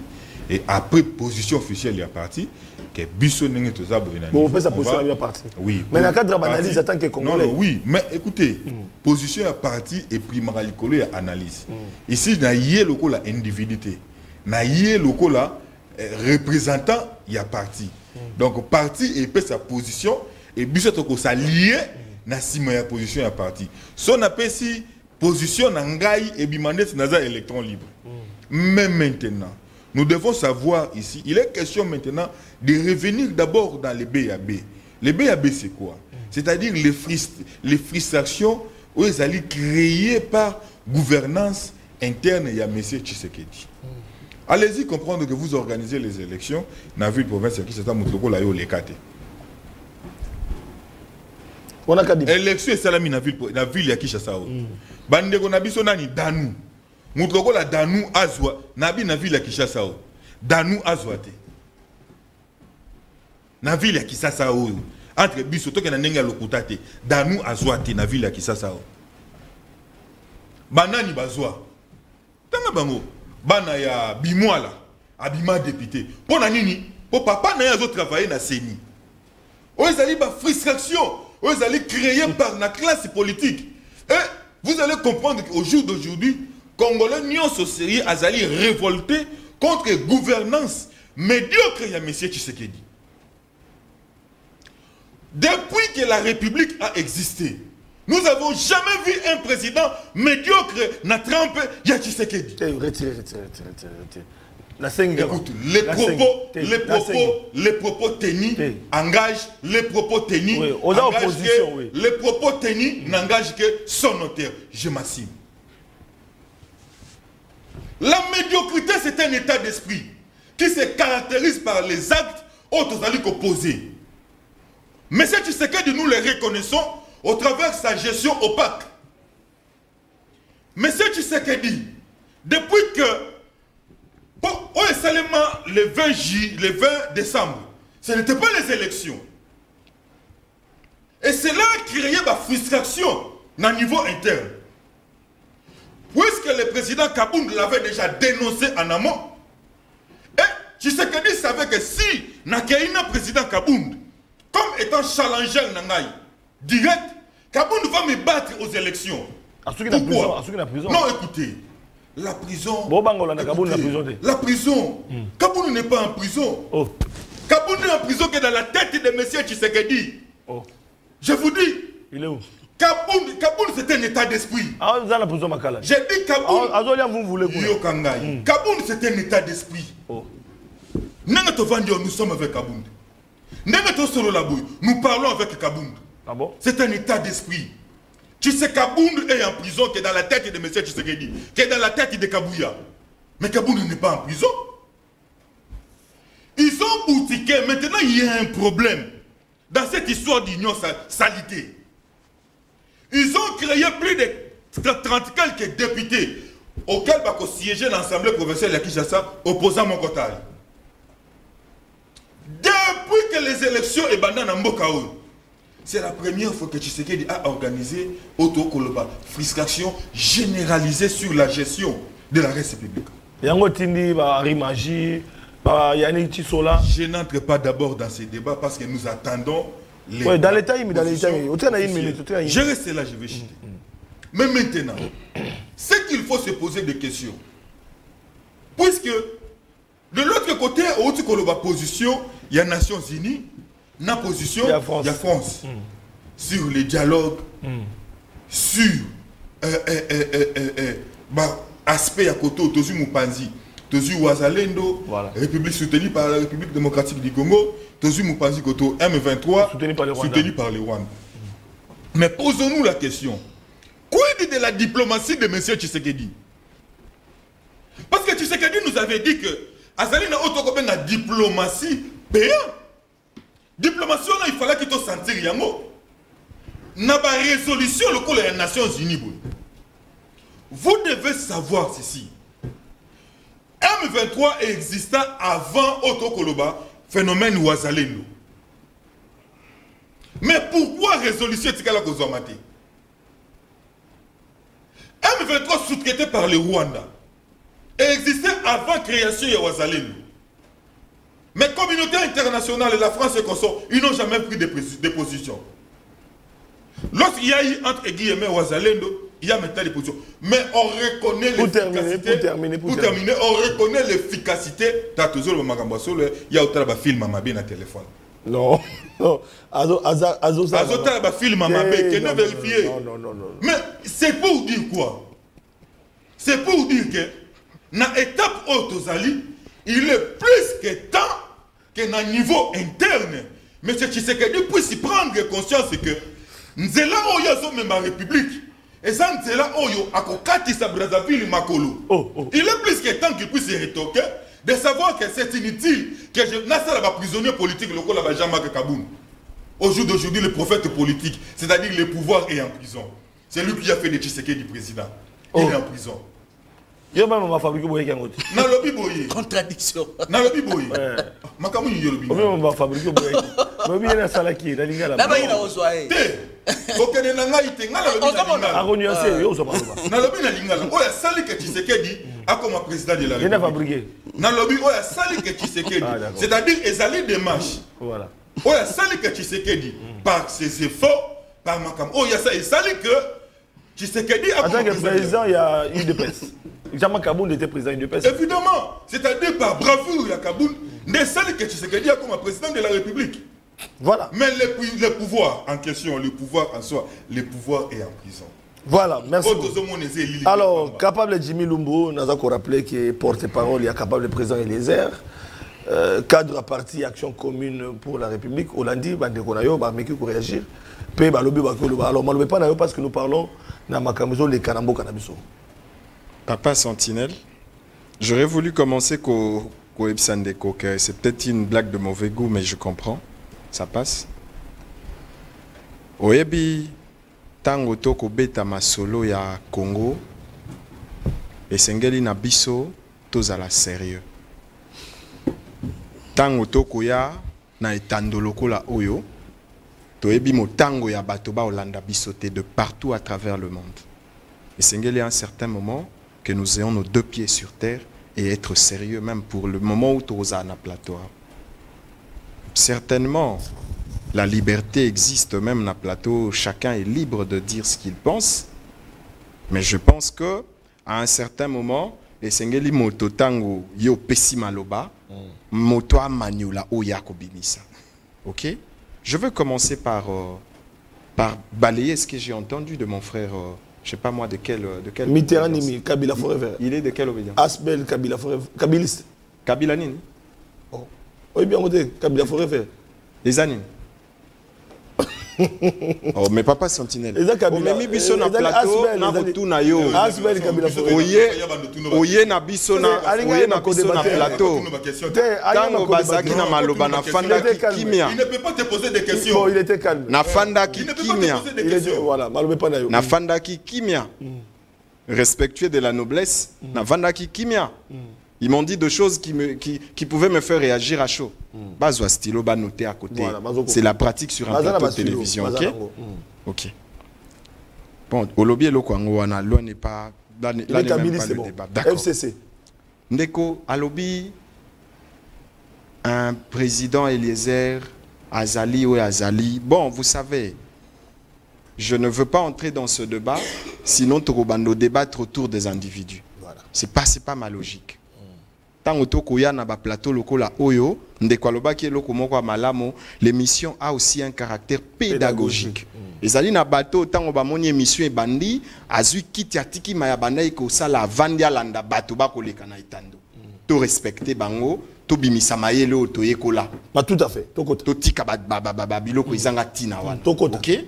et après position officielle il y a parti, que Bissonning et Tozabo. Bon, on fait sa position il y a parti. Oui. Mais dans le cadre de l'analyse, attend que Congolais. Non, oui, mais écoutez, position il y a parti et primaire il y a analyse. Ici, il y a le individualité, il y a le représentant il y a parti. Donc, parti et puis sa position. Et Bissotoko s'allier na si meilleure position à parti. Son appel si position n'angai et bimandé naza électron libre. Mais maintenant, nous devons savoir ici, il est question maintenant de revenir d'abord dans les BAB. Les BAB c'est quoi? C'est-à-dire les frustrations où ils allaient créer par gouvernance interne et à M. Tshisekedi. Allez-y comprendre que vous organisez les élections dans la ville province qui s'est moutoko la yo les kate. Élection est salami na ville ya Kinshasa. Bandeko na biso nani Danu. Mutloko la Danu azwa nabi na ville ya Kinshasa. Danu azwa te. Na ville ya Kinshasa entre biso toke na nenga lokuta te. Danu azwa te na ville ya Kinshasa. Banani bazwa. Tanga bango. Bana ya Bimwala, Abima député. Pour nini? Pour papa na yazo travailler na CENI. Ils allaient ba frustration. Vous allez créer par la classe politique. Et vous allez comprendre qu'au jour d'aujourd'hui, Congolais n'y ont sérieux à aller révolter contre la gouvernance médiocre de M. Tshisekedi. Depuis que la République a existé, nous n'avons jamais vu un président médiocre na trempe de Tshisekedi. Retirez. Écoute, les propos tenus engagent, les propos tenus les propos tenus n'engagent que son auteur. Je m'assieds. La médiocrité, c'est un état d'esprit qui se caractérise par les actes autres alliés opposés. Mais c'est Tshisekedi, nous les reconnaissons au travers de sa gestion opaque. Mais c'est Tshisekedi, depuis que seulement le 20 décembre, ce n'était pas les élections. Et cela a créé ma frustration au niveau interne. Puisque le président Kabound l'avait déjà dénoncé en amont, et Tshisekedi savait que si Nakaina président Kabound, comme étant challenger Nangaï, direct, Kabound va me battre aux élections. Pourquoi? Non, écoutez, la prison. La prison. Kabound n'est pas en prison. Kabound est en prison que dans la tête de M. Tshisekedi. Je vous dis. Il est où? Kabound, c'est un état d'esprit. J'ai dit Kabound. Kabound, c'est un état d'esprit. Nous sommes avec Kabound. Nous parlons avec Kabound. C'est un état d'esprit. Tu sais, Kabound est en prison, qui est dans la tête de M. Tshisekedi, qui est dans la tête de Kabouya. Mais Kabound n'est pas en prison. Ils ont boutiqué. Maintenant, il y a un problème dans cette histoire d'union salité. Ils ont créé plus de 30 quelques députés auxquels va siéger l'Assemblée provinciale de Kinshasa opposant mon Kotai. Depuis que les élections et bandanes en Mbokaou, c'est la première fois que Tshisekedi a organisé Auto-Koloba, frustration généralisée sur la gestion de la République. Je n'entre pas d'abord dans ces débats parce que nous attendons les... Oui, dans l'état, je reste là, je vais chuter. Mais maintenant, c'est qu'il faut se poser des questions. Puisque de l'autre côté, Auto-Koloba position, il y a Nations Unies. Na position, il y a France. Sur les dialogues, sur aspect à côté, Tozu Mupanzi, Tozu Wazalendo, République soutenue par la République démocratique du Congo, Tozu Mupanzi Koto M23, soutenu par les Rwandais. Mais posons-nous la question, quid de la diplomatie de M. Tshisekedi? Parce que Tshisekedi nous avait dit que Azalina Otokobe na diplomatie payante. Diplomatie, il fallait qu'il te sentir yango. N'a pas résolution le coup des Nations Unies. Vous devez savoir ceci. M23 existait avant Auto-Koloba, phénomène Ouazalendo. Mais pourquoi résolution Tikala Kozomate? M23 sous-traité par le Rwanda existait avant création de Ouazalendo. Mais la communauté internationale et la France et Kosovo, ils n'ont jamais pris de position. Lorsqu'il y a eu entre guillemets Ouazalendo, il y a maintenant des positions. Mais on reconnaît l'efficacité. Pour terminer, on reconnaît l'efficacité. Il y a autant de films à ma bien à téléphone. Non, non. Azota ba film à ma bien, qui ne vérifié. Non. Mais c'est pour dire quoi? C'est pour dire que dans l'étape Autozali, il est plus que temps que dans le niveau interne, M. Tshisekedi puisse prendre conscience que Nzela Oyo même la République, et ça Nzela Oyo a Kokatisa Brazzaville Makolo. Il est plus que temps qu'il puisse se rétorquer de savoir que c'est inutile que je n'ai pas prisonnier politique le là Jean-Marc Kabound. Au jour d'aujourd'hui, le prophète politique, c'est-à-dire le pouvoir est en prison. C'est lui qui a fait de Tshisekedi président. Il est en prison. Yo même ma fabrique boye kangote. Na lobi boye. Contradiction. Na lobi boye. Makamu ni lobi. Yo même ma fabrique boye. Lobi na salaki na lingala. Na ba ina oswae. Te. Okene na ngai te ngala lobi na lingala. A renuancer yo so ba. Na lobi na lingala. Oya sali que Tshisekedi a comme président de la République. Il a fabriqué. Na lobi oya sali que Tshisekedi. C'est-à-dire ezali démarche. Voilà. Oya sali que Tshisekedi par ses efforts par Makamu. Oya ça sali que Tshisekedi a comme président il y a eu de presse. Jean-Marc Kabound était président de PS. Évidemment, c'est-à-dire par bravoure, il y a Kabound, n'est celle que Tshisekedi a comme président de la République. Voilà. Mais le pouvoir en question, le pouvoir en soi, le pouvoir est en prison. Voilà, merci. Oh, Alors, capable Jimmy Lumbo, nous avons rappelé qu'il est porte-parole, il est capable le président Eliezer, cadre à parti Action Commune pour la République, Hollandi, Bandekonayo, Barmeki pour réagir. Alors, je ne pas parce que nous parlons de Makamuzo, les Kanambo Kanabiso. Papa Sentinelle, j'aurais voulu commencer Koebsandeko, que c'est peut-être une blague de mauvais goût, mais je comprends. Ça passe. Oyebi, tango toko beta masolo ya Congo, et sengeli na biso, tozala sérieux. Tango toko ya na etandoloko la oyo, toyebi mo tango ya batoba olanda bisoté de partout à travers le monde. Et sengeli à un certain moment que nous ayons nos deux pieds sur terre et être sérieux même pour le moment où toza na plateau. Certainement, la liberté existe même na plateau, chacun est libre de dire ce qu'il pense. Mais je pense que à un certain moment, et sengeli moto tango yo pesimaloba, moto amanyola oyako bimisa. OK? Je veux commencer par balayer ce que j'ai entendu de mon frère, je ne sais pas moi de quel Mitterrand Nimi, Kabila Forever. Il est de quelle obédience? Asbel, Kabila Forever. Kabiliste. Kabila Nini? Oh. Oui, bien, on dit Kabila Forever. Les années. Oh, mais papa Sentinelle. Oh, mais mi biso na plateau, na botu na yo. Asbel, Kabila Forever. Oye na biso na plateau. Tango bazaki na maloba na fanda kimia. Il ne peut pas te poser des questions. Bon, il était calme. Na fanda kimia. Voilà, maloba pa na yo. Na fanda kimia. Respectueux de la noblesse, na fanda kimia. Ils m'ont dit deux choses qui pouvaient me faire réagir à chaud. Bazwa stylo, ba noté à côté. Voilà, c'est la pratique sur un plateau de télévision. Ok? Ok. Bon, au lobby et l'Okwangoana, l'on n'est pas. Là n'est même pas le débat. D'accord. FCC. Ndeko, à lobby, un président Eliezer, Azali ou Azali. Bon, vous savez, je ne veux pas entrer dans ce débat, sinon Torobando débattre autour des individus. Voilà. C'est pas ma logique. Tant que na ba plateau lokola oyo ndekwaloba ki eloko moko ya malamo, l'émission a aussi un caractère pédagogique. Ezali na bateau tango ba moni émission e bandi azui kiti atiki maya bandai ko sala vandi alanda bato ba koleka na itando. To respecter bango, to bimisa mayele o to yekola. Pas tout à fait. To kota. To tika ba biloko izanga tina wana. To kota. OK?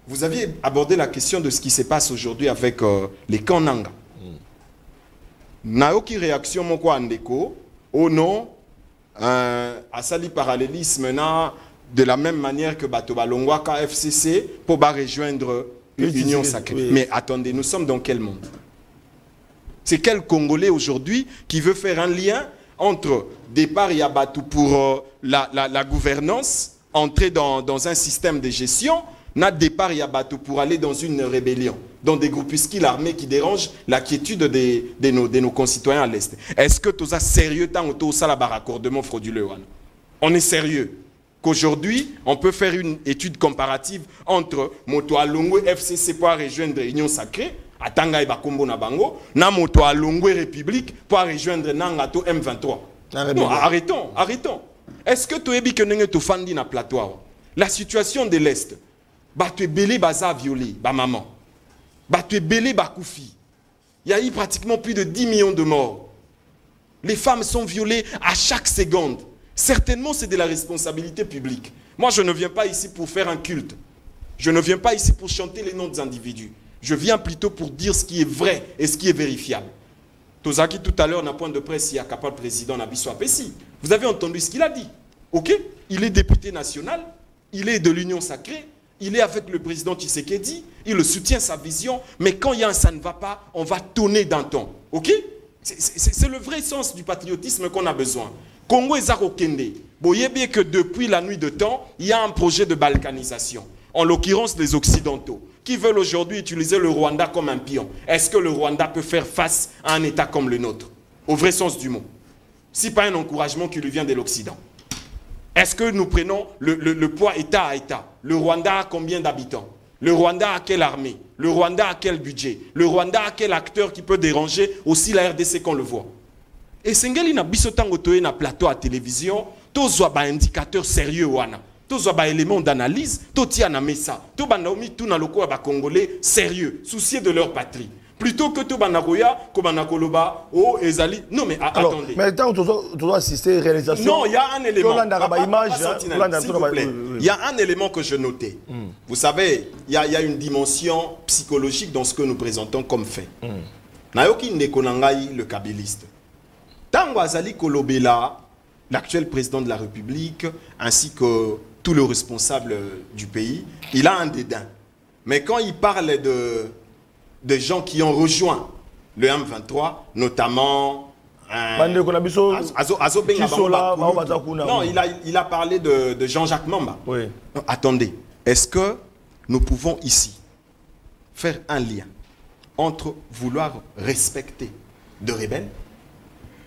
Vous aviez abordé la question de ce qui se passe aujourd'hui avec les Kananga. Naoki réaction moko andeko au nom à sali parallélisme na de la même manière que Batoba Longwaka FCC pour rejoindre l'Union Sacrée. Oui. Mais attendez, nous sommes dans quel monde? C'est quel Congolais aujourd'hui qui veut faire un lien entre départ Yabatou pour la gouvernance, entrer dans un système de gestion, n'a départ Yabatou pour aller dans une rébellion, dans des groupuscules armés qui dérangent la quiétude de nos concitoyens à l'Est. Est-ce que tu as sérieux tant que tu as un raccordement frauduleux? On est sérieux qu'aujourd'hui, on peut faire une étude comparative entre Moto Alongo FCC pour rejoindre l'Union Sacrée, Atanga et Bakombo Nabango, na Moto Alongo République pour rejoindre Nangato M23. Non, arrêtons. Est-ce que tu es que tu fandi na plateau? La situation de l'Est, bah tu es belé baza violé, bah maman. Bah tu es belé bah koufi. Il y a eu pratiquement plus de 10 millions de morts. Les femmes sont violées à chaque seconde. Certainement, c'est de la responsabilité publique. Moi, je ne viens pas ici pour faire un culte. Je ne viens pas ici pour chanter les noms des individus. Je viens plutôt pour dire ce qui est vrai et ce qui est vérifiable. Tozaki, tout à l'heure, dans un point de presse, il y a capable président Nabiso Apessi. Vous avez entendu ce qu'il a dit. OK? Il est député national, il est de l'Union Sacrée, il est avec le président Tshisekedi, il le soutient sa vision, mais quand il y a un ça ne va pas, on va tourner d'un ton. OK? C'est le vrai sens du patriotisme qu'on a besoin. Congo et Zarokende, vous voyez bien que depuis la nuit de temps, il y a un projet de balkanisation. En l'occurrence, les Occidentaux, qui veulent aujourd'hui utiliser le Rwanda comme un pion. Est-ce que le Rwanda peut faire face à un État comme le nôtre? Au vrai sens du mot. Si pas un encouragement qui lui vient de l'Occident. Est-ce que nous prenons le poids État à État? Le Rwanda a combien d'habitants? Le Rwanda a quelle armée? Le Rwanda a quel budget? Le Rwanda a quel acteur qui peut déranger aussi la RDC qu'on le voit? Et Sengeli na biso tango toye na plateau à télévision, tozwa ba indicateur sérieux wana. tous les éléments d'analyse, tout y a ça. Tout bandaomi tout na loko ba congolais sérieux, soucieux de leur patrie. Plutôt que tout banakoya, koloba, oh ezali. Non mais alors, attendez. Mais tant que tu dois assister réalisation. Non, il y a un élément. Il y a un élément que je notais. Vous savez, il y a une dimension psychologique dans ce que nous présentons comme fait. Nayoki Nekonangai, le kabyliste. Tango Azali Kolobela, l'actuel président de la République, ainsi que tous les responsables du pays, il a un dédain. Mais quand il parle de gens qui ont rejoint le M23, notamment non, il a parlé de Jean-Jacques Mamba. Oui. Non, attendez, est-ce que nous pouvons ici faire un lien entre vouloir respecter de rebelles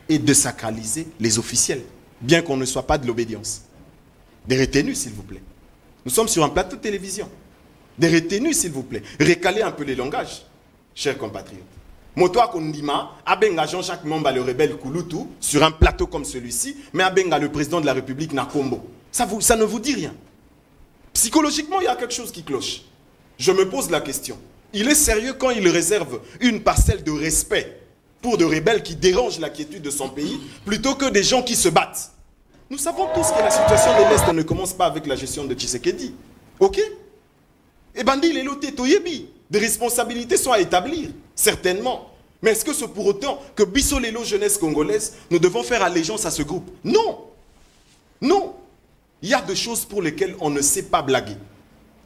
et de sacraliser les officiels, bien qu'on ne soit pas de l'obédience? Des retenus, s'il vous plaît. Nous sommes sur un plateau de télévision. Des retenus, s'il vous plaît. Récaler un peu les langages, chers compatriotes. Motoa Kondima, Abenga Jean-Jacques Mamba, le rebelle Kouloutou, sur un plateau comme celui-ci, mais Abenga, le président de la République, Nakombo. Ça ne vous dit rien. Psychologiquement, il y a quelque chose qui cloche. Je me pose la question. Il est sérieux quand il réserve une parcelle de respect pour de rebelles qui dérangent la quiétude de son pays, plutôt que des gens qui se battent. Nous savons tous que la situation de l'Est ne commence pas avec la gestion de Tshisekedi. Ok? Et Bandi, les lotés, Toyebi, des responsabilités sont à établir, certainement. Mais est-ce que c'est pour autant que Bisso Lelo jeunesse congolaise, nous devons faire allégeance à ce groupe? Non. Non. Il y a des choses pour lesquelles on ne sait pas blaguer,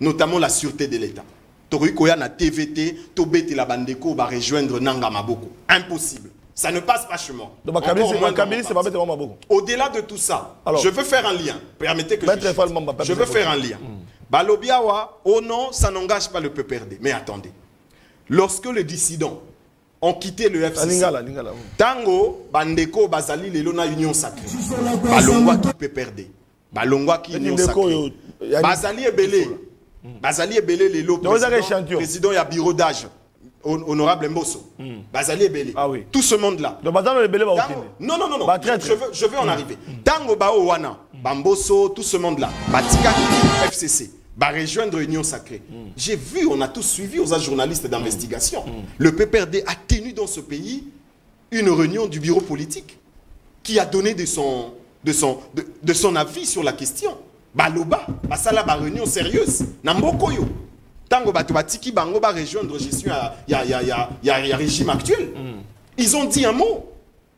notamment la sûreté de l'État. Torikoya na TVT, Tobete la Bandeko va rejoindre Nanga Maboko. Impossible. Ça ne passe pas chez moi. Au-delà de tout ça, alors, je veux faire un lien. Permettez que je veux faire un lien. Balobiawa, oh non, ça n'engage pas le PPRD. Mais attendez. Lorsque les dissidents ont quitté le FCC, Tango, Bandeko, Bazali, Lelona, Union Sacrée. Balongwa qui PPRD. Balongwa qui Union Sacrée. Bazali et Belé. Bazali et Belé, les lots. Président, il y a bureau d'âge. Honorable Mbosso. Bazali et Belé. Ah oui. Tout ce monde-là. Non, non. Je veux en arriver. Tango Bao Wana, Bambosso, tout ce monde-là. Batika FCC. Va rejoindre l'Union Sacrée. J'ai vu, on a tous suivi aux journalistes d'investigation. Le PPRD a tenu dans ce pays une réunion du bureau politique qui a donné de son avis sur la question. Baloba, basala ba réunion sérieuse. Nambokoyo. Tango Batubatiki Bango va rejoindre, je suis il y a régime actuel. Ils ont dit un mot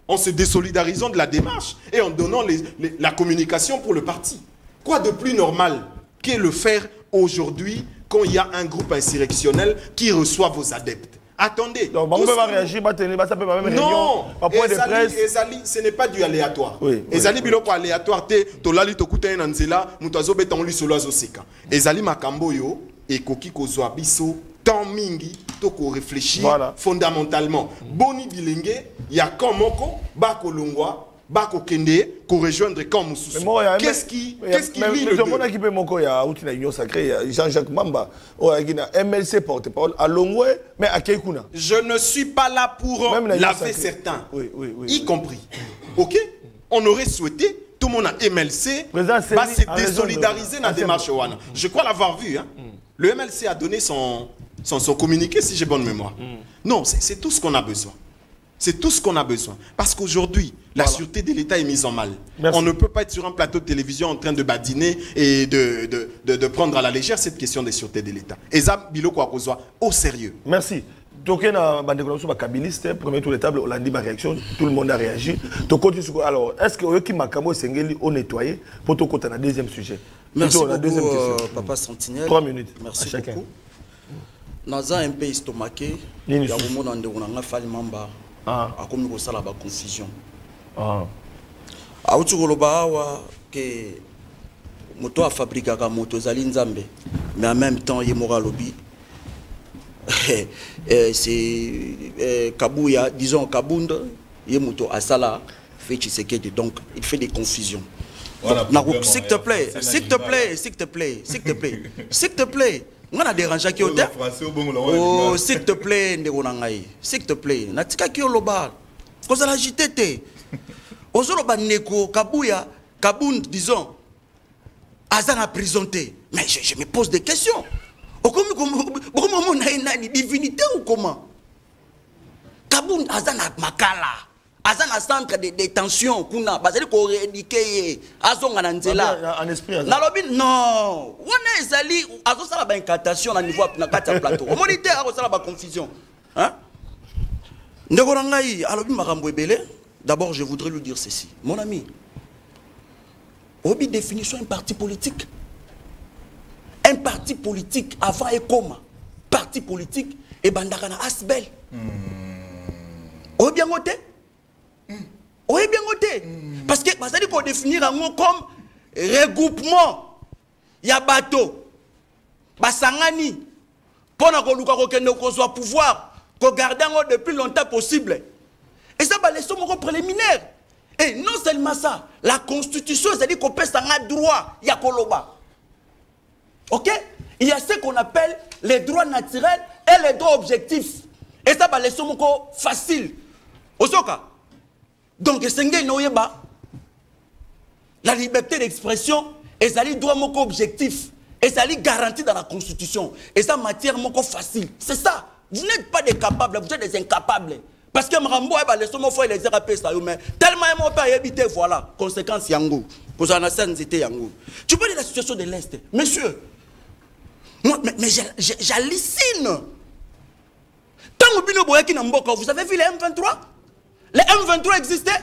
en se désolidarisant de la démarche et en donnant la communication pour le parti. Quoi de plus normal que le faire aujourd'hui quand il y a un groupe insurrectionnel qui reçoit vos adeptes? Attendez. Donc, on va réagir, non, Ezali, ce n'est pas du aléatoire. Ezali biloko aléatoire te tolali tokuta nanzela mutazo betonli solo azoseka. Ezali makambo yo et koki kozwa biso tant mingi to ko réfléchir fondamentalement. Boni bilenge ya komoko ba kolongwa ba ko kende ko rejoindre comme Moussous. Qu'est-ce qui lie le deux? Jean-Jacques Mamba MLC porte-parole à Longwe mais à Keikuna. Je ne suis pas là pour laver certains, y compris. OK? On aurait souhaité tout le monde a MLC va se désolidariser dans la démarche Wana. Je crois l'avoir vu hein. Le MLC a donné son communiqué si j'ai bonne mémoire. Non, c'est tout ce qu'on a besoin. C'est tout ce qu'on a besoin. Parce qu'aujourd'hui, la sûreté de l'État est mise en mal. On ne peut pas être sur un plateau de télévision en train de badiner et de prendre à la légère cette question de sûreté de l'État. Et ça, Biloko Akozwa, au sérieux. Merci. Premier tour de table, on a dit ma réaction, tout le monde a réagi. Alors, est-ce que qui m'a on nettoyé pour tout côté, deuxième sujet? Merci beaucoup, Papa Sentinelle. 3 minutes. Merci beaucoup. Dans un pays estomaqué, il y a un moment où on a fait Mamba. A comme nous la confusion. A outu koloba que moto a fabriqué ka moto zali nzambe, mais en même temps il moral lobby. C'est Kabuya, disons Kabunda, il moto a sala fait Tshisekedi, donc il fait des confusions. S'il te plaît, s'il te plaît, s'il te plaît, s'il te plaît, s'il te plaît. On a dérangé qui est oh, s'il te plaît, s'il te plaît. Natika qui est le bar. Quand ça l'agité, Ozoloba Neko, Kabuya, Kabund, disons, Azana présenté. Mais je me pose des questions. Comment on a une divinité ou comment? Kaboun Azana Makala. Azana centre de détention. Kuna. Bazali ko rééduquer. Azonga Nanzela. En esprit. Non. On est sali. Azo sala ba incantation na niveau na kata plateau. Au moniteur azo sala ba confusion. Hein? Ndegorangai alobi makambo ebele. D'abord, je voudrais lui dire ceci. Mon ami. Obi définition un parti politique. Un parti politique avant et comme parti politique et bandakana asbel. Obi bien noté. Obi bien noté. Parce que ça dit qu'on définir un mot comme regroupement. Ya bateau. Basangani. Pendant qu'on nous soit pouvoir, qu'on garde depuis longtemps possible. Et ça va laisser mon préliminaire. Et non seulement ça, la constitution, c'est-à-dire qu'on peut s'en droit, il y a Koloba. Ok? Il y a ce qu'on appelle les droits naturels et les droits objectifs. Et ça va laisser mon facile. Osoka. Donc, la liberté d'expression, et ça les droits mon objectif. Et ça les garantit dans la constitution. Et ça matière mon facile. C'est ça. Vous n'êtes pas des capables, vous êtes des incapables. Parce que Mrambo a les sommes fois les RAP ça mais tellement mon père habité voilà conséquence yango pour ça na c'était yango. Tu peux dire la situation de l'Est monsieur. Moi mais j'hallucine. Tant que bino boyaki na mboka vous avez vu les M23? Les M23 existaient?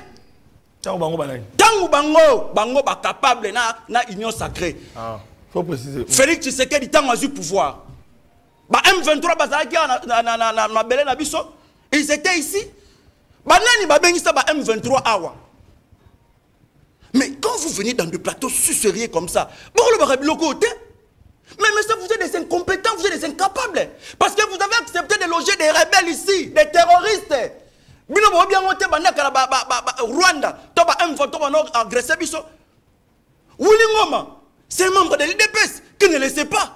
Tant bango banai. Tant bango ba capable na union sacrée. Ah, faut préciser. Félix Tshisekedi tant a eu pouvoir. Ba M23 bazaki na belé na biso. Ils étaient ici. Banani babengisa ba M23 awa. Mais quand vous venez dans des plateaux suceriers comme ça, bon le barabiloko côté. Mais ça vous êtes des incompétents, vous êtes des incapables. Parce que vous avez accepté de loger des rebelles ici, des terroristes. Bino bo bien monté banaka Rwanda, to ba M23 ba agressé biso. Wulingoma, c'est un membre de l'IDPS qui ne le sait pas.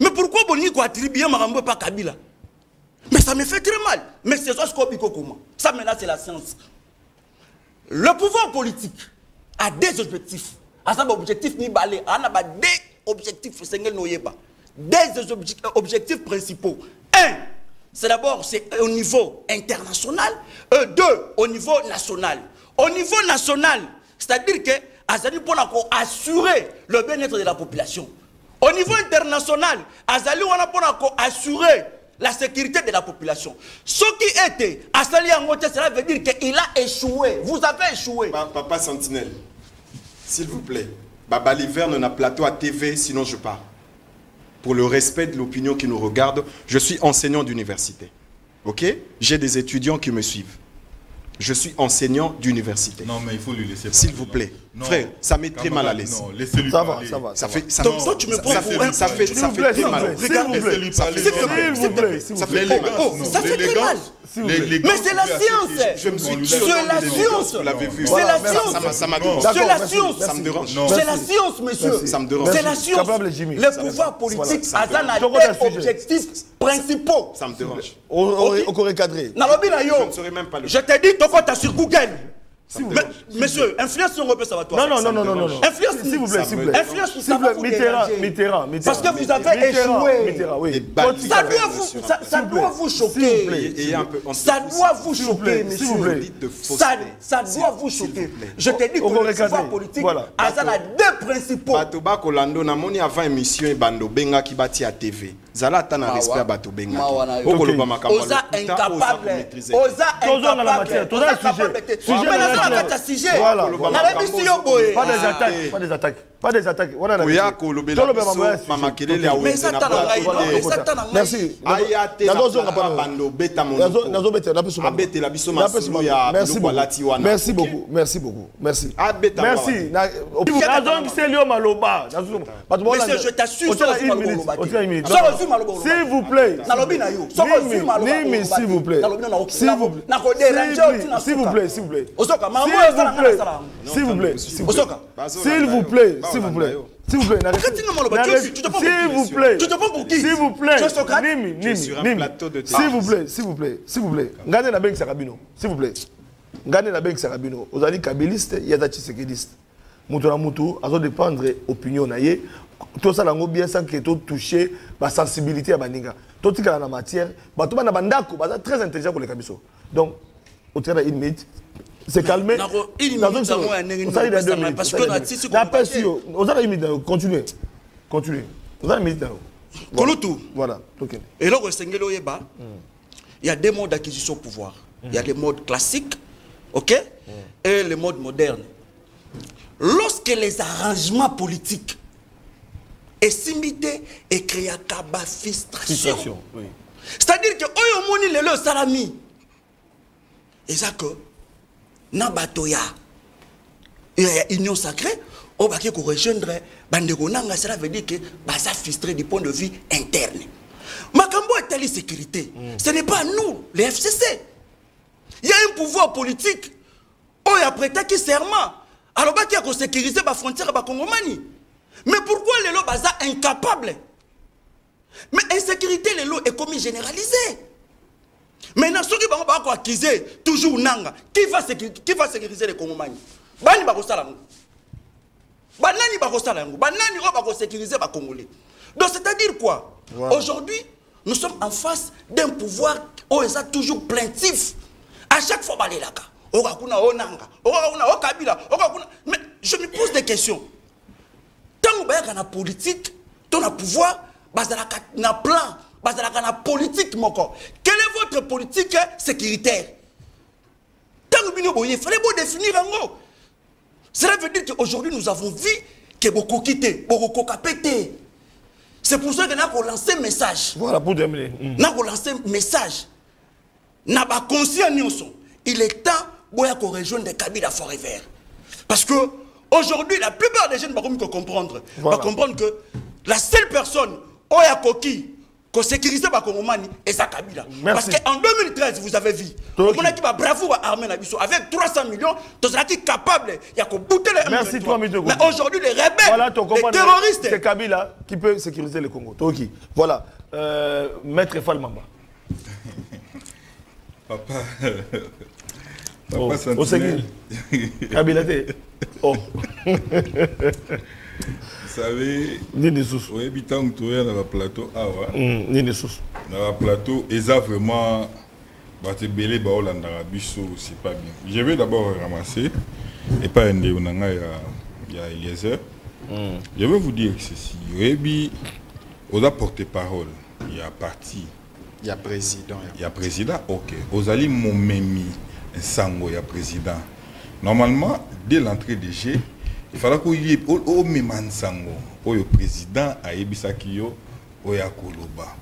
Mais pourquoi Boni ko attribuer Marambo pas Kabila? Mais ça me fait très mal. Mais c'est ça ce qu'on dit comment. Ça maintenant c'est la science. Le pouvoir politique a des objectifs. À ça objectif ni balé, on a des objectifs des objectifs principaux. Un, c'est d'abord c'est au niveau international, deux au niveau national. Au niveau national, c'est-à-dire que Azali pour assurer le bien-être de la population. Au niveau international, Azali on a pour assurer la sécurité de la population. Ce qui était à Sali Angote, cela veut dire qu'il a échoué. Vous avez échoué. Papa Sentinelle, s'il vous plaît, Baba Liverne n'a plateau à TV, sinon je pars. Pour le respect de l'opinion qui nous regarde, je suis enseignant d'université. Ok? J'ai des étudiants qui me suivent. Je suis enseignant d'université. Non, mais il faut lui laisser. S'il vous plaît. Non. Frère, ça met très mal à l'aise. Non, laissez-lui parler. Ça fait, ça donc, toi, tu me prends pour un... Ça fait très mal. Laissez-lui parler. S'il vous plaît. Ça fait très mal. Ça fait très mal. Mais c'est la science. Je me suis c'est la science. Vous l'avez vu. C'est la science. Ça m'a dérange. C'est la science. Ça me dérange. C'est la science, monsieur. Ça me dérange. C'est la science. Le pouvoir politique a des objectifs principaux. Ça me dérange. Au corps cadré. Je ne saurais même pas le... Je t'ai dit, tu as sur Google. Monsieur, influence sur Europe, ça va toi. Non. Influence, s'il vous plaît, s'il vous plaît. Influence, ça va vous déranger. Mitterrand. Parce que vous avez échoué. Mitterrand, oui. Ça doit vous choquer. Ça doit vous choquer, monsieur. Ça doit vous choquer. Je te dis que le pouvoir politique a deux principaux. Batoba Kolando, na moni avant émission et bando benga qui bâti à TV. Zala tana respect Bato benga. Oza incapable. Oza incapable. Sujet. Voilà. Pas des attaques. Mais ça t'a merci. Merci beaucoup. Merci. Monsieur, je t'assure. S'il vous plaît. S'il vous plaît. Tu te prends pour qui? S'il vous plaît. S'il vous plaît. Gardez la banque Sarabino. S'il vous plaît. Gardez la banque Sarabino. Vous allez kabiliste, il y a des tshisekedistes. mutu na mutu azo dépendre opinion na ye tout ça lango bien sans que tout toucher la sensibilité à baninga tout tika na matière bato bana bandako baza très intelligent pour les kabiso donc au terrain une minute c'est calmé parce que la personne on a une minute continuer on a une minute voilà ok et là il y a deux modes d'acquisition de pouvoir il y a les modes classiques ok et les modes modernes lorsque les arrangements politiques et simité et créer kaba frustration oui. C'est-à-dire que oyo moni lelo salami et ça que na batoya il y a union sacrée au baké ko rejoindre bandeko nanga cela veut dire que ça frustré du point de vue interne makambo est telle sécurité ce n'est pas nous les FCC il y a un pouvoir politique oyo après qui serment alors baké ko sécuriser ba frontière ba Congomani. Mais pourquoi les lots sont incapables? Mais insécurité, les lots est commis généralisée. Maintenant, ceux qui vont accuser toujours Nanga, qui va sécuriser les Congomani? Bani Barosalango. Banani Barosalango. Banani va sécuriser les Congolais. Donc, c'est-à-dire quoi? Wow. Aujourd'hui, nous sommes en face d'un pouvoir où ils sont toujours plaintifs. À chaque fois, balé là. Mais je me pose des questions. Tant que vous avez politique, vous avez pouvoir, vous avez un plan, vous avez une politique. Quelle est votre politique sécuritaire? Tant que vous avez il fallait définir en gros. Cela veut dire qu'aujourd'hui, nous avons vu que beaucoup quitté, beaucoup capété. C'est pour ça que nous avons lancé un message. Voilà, pour terminer. Nous avons lancé un message. Nous avons conscient, il est temps de rejoindre Kabila Forever. Parce que aujourd'hui, la plupart des jeunes vont comprendre. Voilà. Vont comprendre que la seule personne qui a sécurisé les Congomani est Kabila. Parce qu'en 2013, vous avez vu, on a qui va bravo à armée avec 300 millions, tout ça qui est capable de bouter les M23. Mais aujourd'hui, les rebelles, voilà, les terroristes. C'est Kabila qui peut sécuriser le Congo. Toki. Voilà. Maître Falmamba. Papa. Oh, Kabila oh. Vous savez, on habite dans le plateau. Dans le plateau, et ça vraiment, c'est pas bien. Je vais d'abord ramasser, et pas un il y a Eliezer. Je vais vous dire ceci. On a porté parole, il y a parti. Il y a président. Il y a président, ok. Vous allez m'omemi. Sango ya président. Normalement, dès l'entrée des G, il fallait qu'il y ait au même Sango, au président a ebisaki yo oya koloba.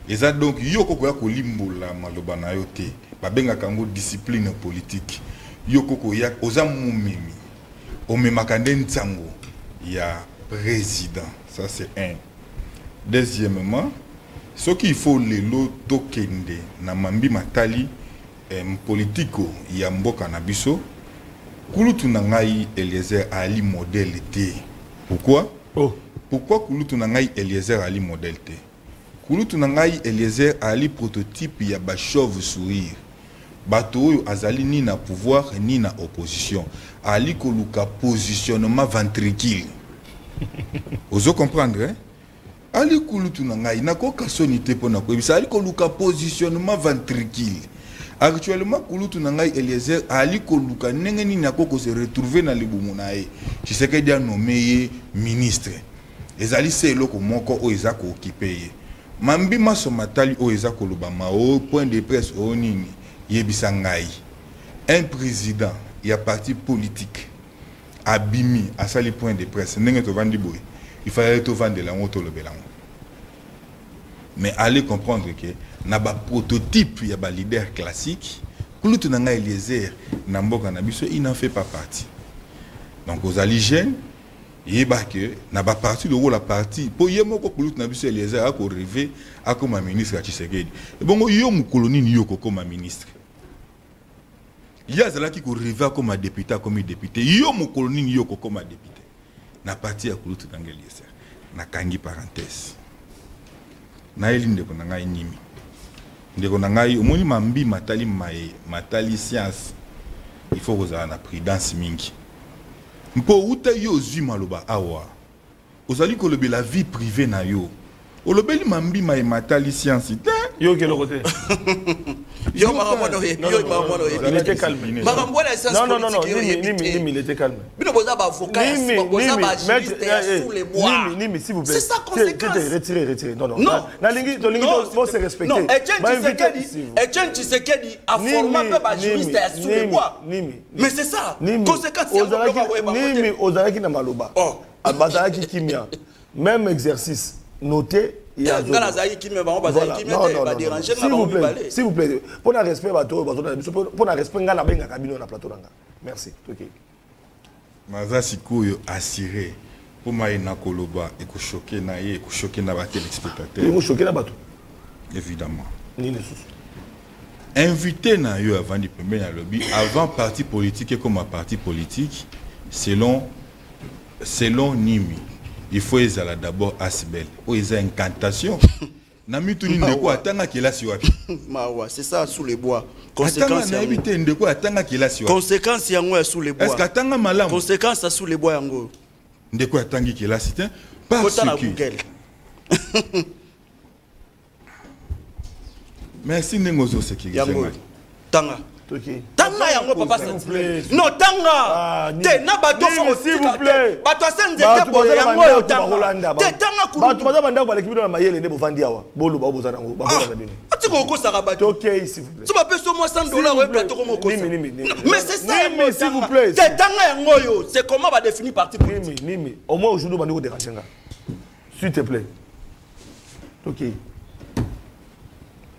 Et ça donc yo koko limbo la maloba na yote. Ba benga kango discipline politique. Yo koko ya oza mumimi. O memakande nsango ya président. Ça c'est un. Deuxièmement, ce qu'il faut les lots tokende na mambi matali politico ya mboka na biso kulutu na ngai Eliezer ali modèle té. Pourquoi? Pourquoi kulutu na ngai Eliezer ali modèle té? Kulutu na ngai Eliezer ali prototype ya ba chauve-sourire. Bato oyo azali ni na pouvoir ni na opposition. Ali koluka positionnement ventricule. Ozo comprendre hein? Ali kulutu na ngai nakoka sonité pona ko bisa ali koluka positionnement ventricule. Actuellement, Kouloutou Nangai Eliezer Ali Koluka Nengeni Nako se retrouver dans le Boumonae. Je sais qu'il a nommé ministre. Ezali c'est loko moko o ezako occupé. Mambi masomatali o ezako lobama au point de presse o nini yebisangai. Un président, il y a parti politique. Abimi à ça les points de presse. Nenge to vandi boy. Il fallait to vendre la moto le belango. Mais allez comprendre que na ba prototype ya ba leader classique Kouloutou Nanga Eliezer na mboka na biso il n'en fait pas partie. Donc aux aligènes yeba que na ba parti de la partie pour yemoko Kouloutou na biso Eliezer a ko rêver a comme ministre à Tshisekedi. Et bon yo mu colonie ni yo comme ministre. Ya zala ki ko rêver comme député comme député. Yo mu colonie ni yo comme député. Na parti ya Kouloutou Nanga Eliezer. Na kangi parenthèse. Na elinde ko nanga inimi. Ndeko nangai omoni mambi matali science. Il faut que vous ayez la prudence mingi. Mpo uta yo zui maloba awa. Ozali ko lobe la vie privée na yo. O lobeli mambi ma ematali science. Yo quel côté? Yo marambono ye, yo marambono ye. Il était calme. Marambono est sens Non, politique. Nimi, il était calme. Bino boza ba avocat, boza ba juriste sous les bois. Nimi, s'il vous plaît. C'est ça conséquence. Retirez. Non. Non. Nalingi, faut se respecter. Non, Etienne Tshisekedi a formé ba juriste sous les bois. Nimi. Mais c'est ça. Nimi. Conséquence Nimi, Ozalaki na maloba. Oh. Abazalaki kimia. Même exercice. Notez. Il y a voilà. S'il vous plaît, pour le respect, pour le respect, plateau. Merci. Maza sikoyo assuré pour maïna koloba et ko choquer na ye, ko choquer na ba téléspectateur. Vous choquer na bateau. Évidemment. Ni Invité na yo avant du premier lobby, avant parti politique et comme un parti politique, selon Nimi. Il faut ezala d'abord asbel. O eza incantation. Na mituni ndeko atanga kelasi wapi. Mawa, c'est ça sous les bois. Conséquence na invité ndeko atanga kelasi wapi. Conséquence yango sous les bois. Est-ce qu'atanga malamu? Conséquence sous les bois yango. Ndeko atangi kelasi te parce que merci nengozo sécurité. Yango. Tanga. Tanga yango papa s'il non tanga te na bato s'il vous plaît bato senze te boza yango yo tanga te tanga ku bato baza banda ko lekibino na mayele ne bovandi awa bolo ba bozana ngo ba bozana bino atiko ko saka bato OK s'il vous plaît so ba peso mo 100 dollars au plateau comme ko mais c'est ça s'il vous plaît te tanga yango yo c'est comment va définir parti politique Nimi au moins aujourd'hui bandi ko déranger nga s'il te plaît OK.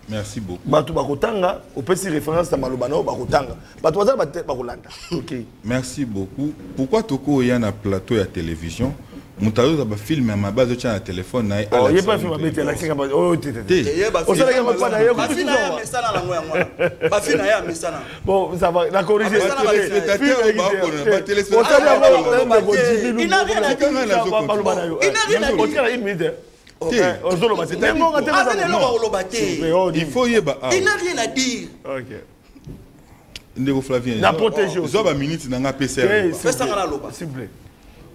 Merci beaucoup. Bato bakotanga opesi référence à malobano bakotanga. Bato baza bakolanda. OK. Merci beaucoup. Pourquoi toko ya na plateau ya télévision? Mutazo za ba film ya mabazo cha na téléphone na oh, il y a pas film à mettre la kinga oh tété. On sait que pas d'ailleurs. Ba fina ya mesana la ngoya ngwana. Ba fina ya mesana. Bon, ça va la corriger. Il n'a rien à dire. Une minute. Il faut y aller. Il n'a rien à dire. OK. Ndeko Flavien. Na protéger. Zoba minute na nga PCR. Fais ça na loba. S'il vous plaît.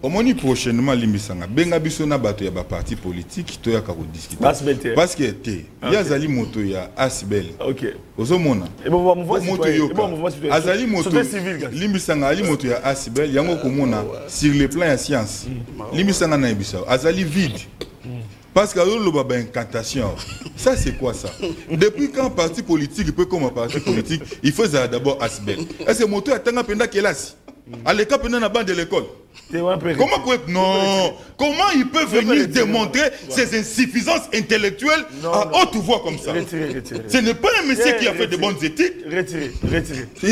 Omoni prochainement limbisanga benga biso na bato ya ba parti politique to ya ka ko discuter. Parce que te ya zali moto ya Asbel. OK. Ozomona. Et bon mouvement citoyen. Azali moto limbisanga ali moto ya Asbel yango komona sur le plan ya science. Limbisanga na ebisa azali vide. Parce que le baba incantation, ça c'est quoi ça? Depuis quand un parti politique peut comme un parti politique, il faut d'abord Asbel. Est-ce que mon tour attend pendant quelle as? À l'école pendant la bande de l'école. Comment il peut venir démontrer ses insuffisances intellectuelles à haute voix comme ça? Ce n'est pas un monsieur qui a fait de bonnes études. Retirez.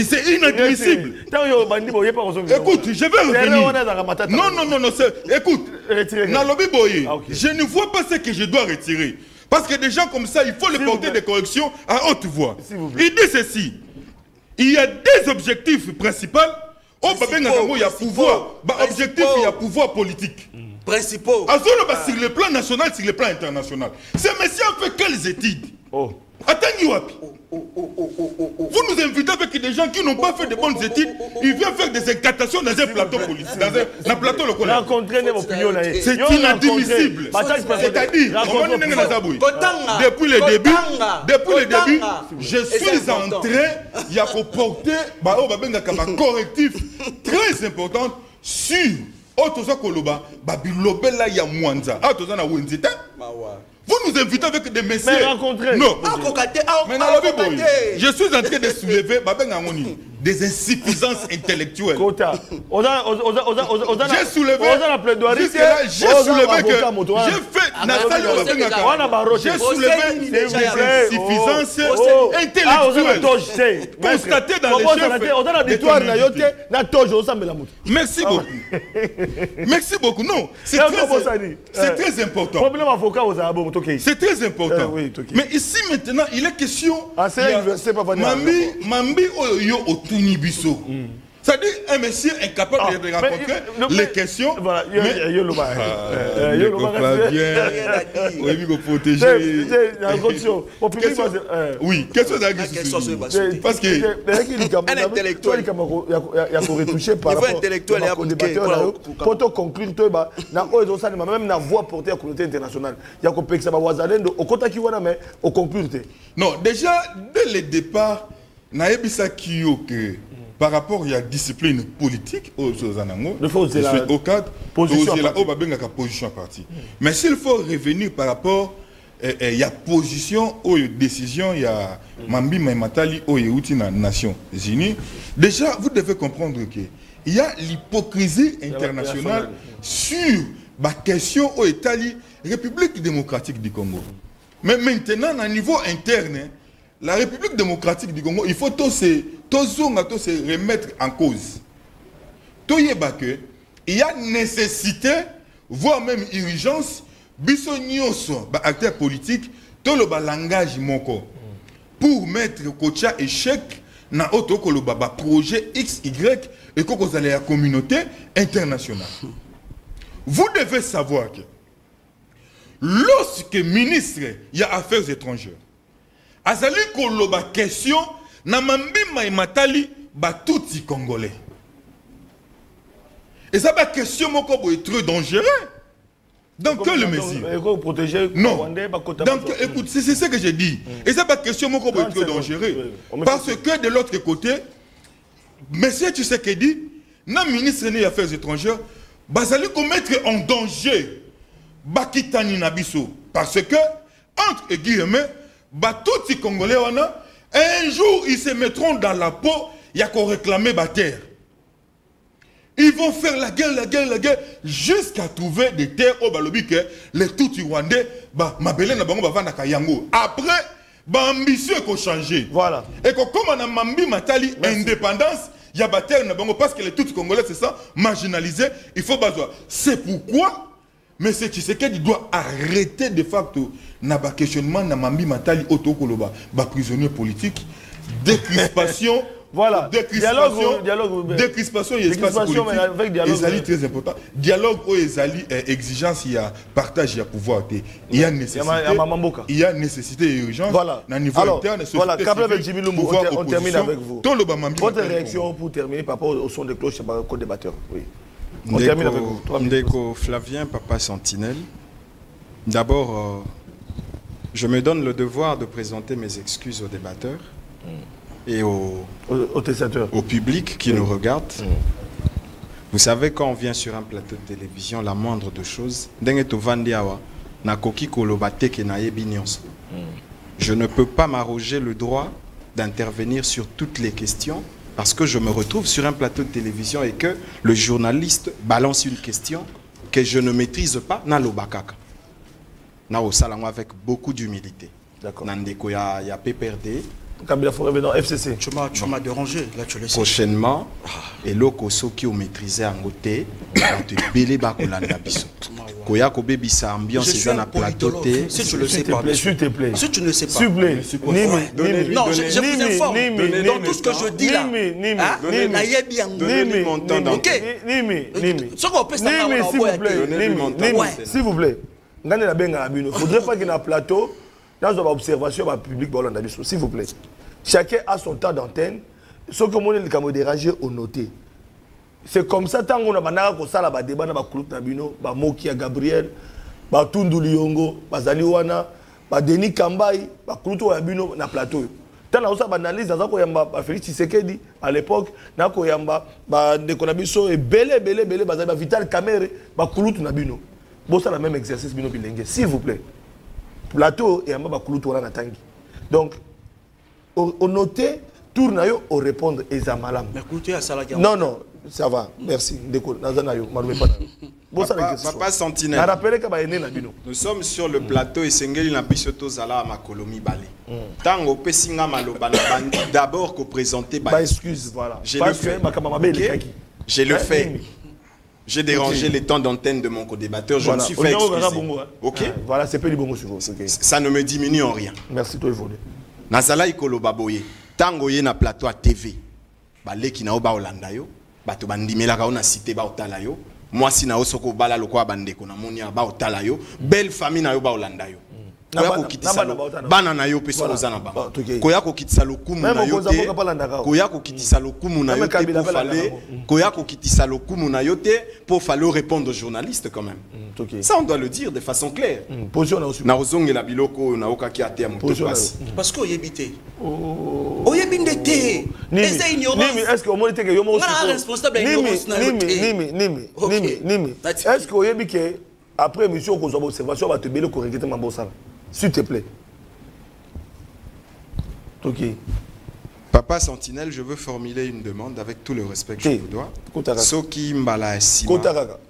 C'est inadmissible. Écoute, je vais revenir. Non, écoute, je ne vois pas ce que je dois retirer. Parce que des gens comme ça, il faut les porter des corrections à haute voix. Il dit ceci. Il y a des objectifs principaux. Oh, il y a pouvoir. Objectif, il y a pouvoir politique. Principaux. Sur le plan national, sur le plan international. Ce monsieur a fait quelles études? Attends, vous nous invitez avec des gens qui n'ont pas fait de bonnes études. Ils viennent faire des incantations dans un plateau politique, dans un plateau local. C'est inadmissible. C'est-à-dire, depuis le début, je suis en train de porter un correctif très important sur Otoza Koloba, Babilobela ya Mwanza. Otoza na Wenzita. Vous nous invitez avec des messieurs. Mais rencontrer. Non. Je suis en train de soulever des insuffisances intellectuelles. J'ai soulevé. J'ai soulevé que j'ai soulevé des insuffisances intellectuelles constatées dans les chefs. Merci beaucoup. Merci beaucoup. Non, c'est très important. C'est très important. Mais ici maintenant, il est question. Mambi Oyo Otunibiso. C'est-à-dire un monsieur incapable de rencontrer les questions. Voilà, il y a le bar. Il y a le protéger. Oui, question d'agriculture. Parce que un intellectuel. Il y a retouché par rapport au débatteur. Pour te conclure, même la voix portée à la communauté internationale. Il y a que ça va au côté qui va mais au conclure. Non, déjà, dès le départ, naebisa kiyo que par rapport à la discipline politique au cadre position parti. Mais s'il faut revenir par rapport il y a position ou décision il y a Mambi Maimatali ou Yéoutina Nations Unies, déjà vous devez comprendre que il y a l'hypocrisie internationale sur la question au Italie République démocratique du Congo. Mais maintenant, à niveau interne, la République démocratique du Congo, il faut tous se remettre en cause. Il y a nécessité, voire même urgence, bisognoso, acteurs politiques, tout le langage moko, pour mettre Kocha échec dans autre projet XY et que vous allez à la communauté internationale. Vous devez savoir que lorsque ministre il y a affaires étrangères, azali koloba question na mambi maimatali ba touti congolais. Et ça ba question moko boy très dangereux. Dans quelle mesure? Non. Donc écoute, c'est ce que j'ai dit. Et ça ba question moko boy très dangereux. Parce que de l'autre côté, monsieur Tshisekedi, na ministre des affaires étrangères, bazali ko mettre en danger Bakitani Nabiso. Parce que, entre guillemets, tous les Congolais, un jour, ils se mettront dans la peau, il y a qu'on réclamer la terre. Ils vont faire la guerre, jusqu'à trouver des terres au Balobi que les Tutsi Rwandais, après, l'ambition a changé. Voilà. Et comme on a Mambi Matali, indépendance, il y a des terres parce que les Tutsi Congolais se sentent marginalisés, il faut besoin. C'est pourquoi. Mais c'est Tshisekedi doit arrêter de facto na ba questionnement na Mambi Matali Otokoloba, ba prisonnier politique, décrispation, voilà, décrispation et espace politique. Ezali très important. Dialogue ou ezali exigence il y a partage il y a pouvoir. Il y a nécessité et urgence voilà. Na niveau interne. Voilà, on termine avec vous. Votre réaction pour terminer par rapport au son de cloche par le débatteur. Oui. On termine avec vous. Ndeko Flavien, Papa Sentinelle. D'abord, je me donne le devoir de présenter mes excuses aux débatteurs et au public qui nous regarde. Vous savez, quand on vient sur un plateau de télévision, la moindre de choses, je ne peux pas m'arroger le droit d'intervenir sur toutes les questions. Parce que je me retrouve sur un plateau de télévision et que le journaliste balance une question que je ne maîtrise pas, avec beaucoup d'humilité. D'accord. Il y a PPRD. FCC. Tu m'as dérangé, là tu le sais. Prochainement, et l'Okoso qui ont maîtrisé en côté, te belé bakolanda biso. Koya ko baby sa ambiance est dans la plateau. Si tu le sais pas, s'il te plaît. Si tu ne sais pas. S'il te plaît. Non, je vous informe. Dans tout ce que je dis là. Donnez-lui mon temps d'antenne. S'il vous plaît. Il ne faudrait pas qu'il y ait un plateau. Dans une observation publique, s'il vous plaît. Chacun a son temps d'antenne. Ce que moi, je vais déranger au noter. C'est comme ça, tant qu'on a un débat, on a un Mokia Gabriel, Tundu Liongo, Zaliwana, Denis Kambaï, Kouloutou Abino, na plateau. Tant qu'on a analyse dans un Félix Tshisekedi à l'époque, na koyamba, Nekonabiso et belé, Vital Kamere, Kouloutou Nabino. Bon, c'est le même exercice, s'il vous plaît. Plateau et Amba Kouloutou na tangi. Donc, au noter, tourne au répondre Ezamalam. Non, non, ça va. Merci. Papa Sentinelle. Nous sommes sur le plateau et Sengeli na bisoto zala ma colonie balé. Tango pesinga maloba na bandi d'abord que présenter excuse voilà. Je le fais. J'ai dérangé les temps d'antenne de mon co-débatteur, je me suis fait excuser. Ok. Voilà, c'est pas du bon sur vous. Ça ne me diminue en rien. Merci toi évoluer. Nazala ikolo baboye. Tango ye na plateau à TV. Balé ki na oba Olanda yo. bato bandimela ka ona cité ba otala yo moi si na osoko bala lokwa bandeko na monia ba otala yo belle famille na yo ba olanda yo koya kokitisa bana na yo peso ozana ba koya kokitisa lokumu na yo te koya kokitisa lokumu na yo te pour fallait koya kokitisa lokumu na yo te pour fallait répondre aux journalistes quand même ça on doit le dire de façon claire na ozongela biloko na okaki ate ya moto passe parce que oyebité oyebinde te eza ignorance est-ce que au moins que yo mo responsable ignorance na nimi est-ce que oyebi que après émission ko zo observation ba te bele ko regretter mabosala s'il te plaît. Ok. Papa Sentinelle, je veux formuler une demande avec tout le respect que je vous dois. Soki mbala sima.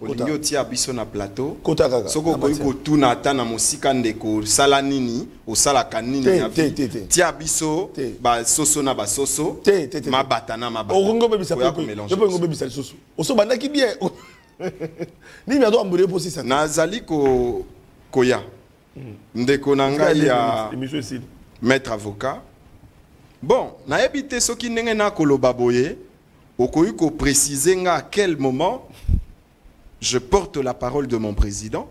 Olingo tia biso na plateau. Soko koyiko tuna tana musika ndeko sala nini, osala kanini ya vi. Tia biso ba soso na ba soso. Mabata na mabata. Orongo bebisa pepe. Je peux ngo bebisa soso. Oso bandaki bien. Ni mi ado ambure posi ça. Nazali ko koya. Ndeko nanga ya maître avocat. Bon, na ebité soki ndenge na koloba boye, okoyi ko préciser nga à quel moment je porte la parole de mon président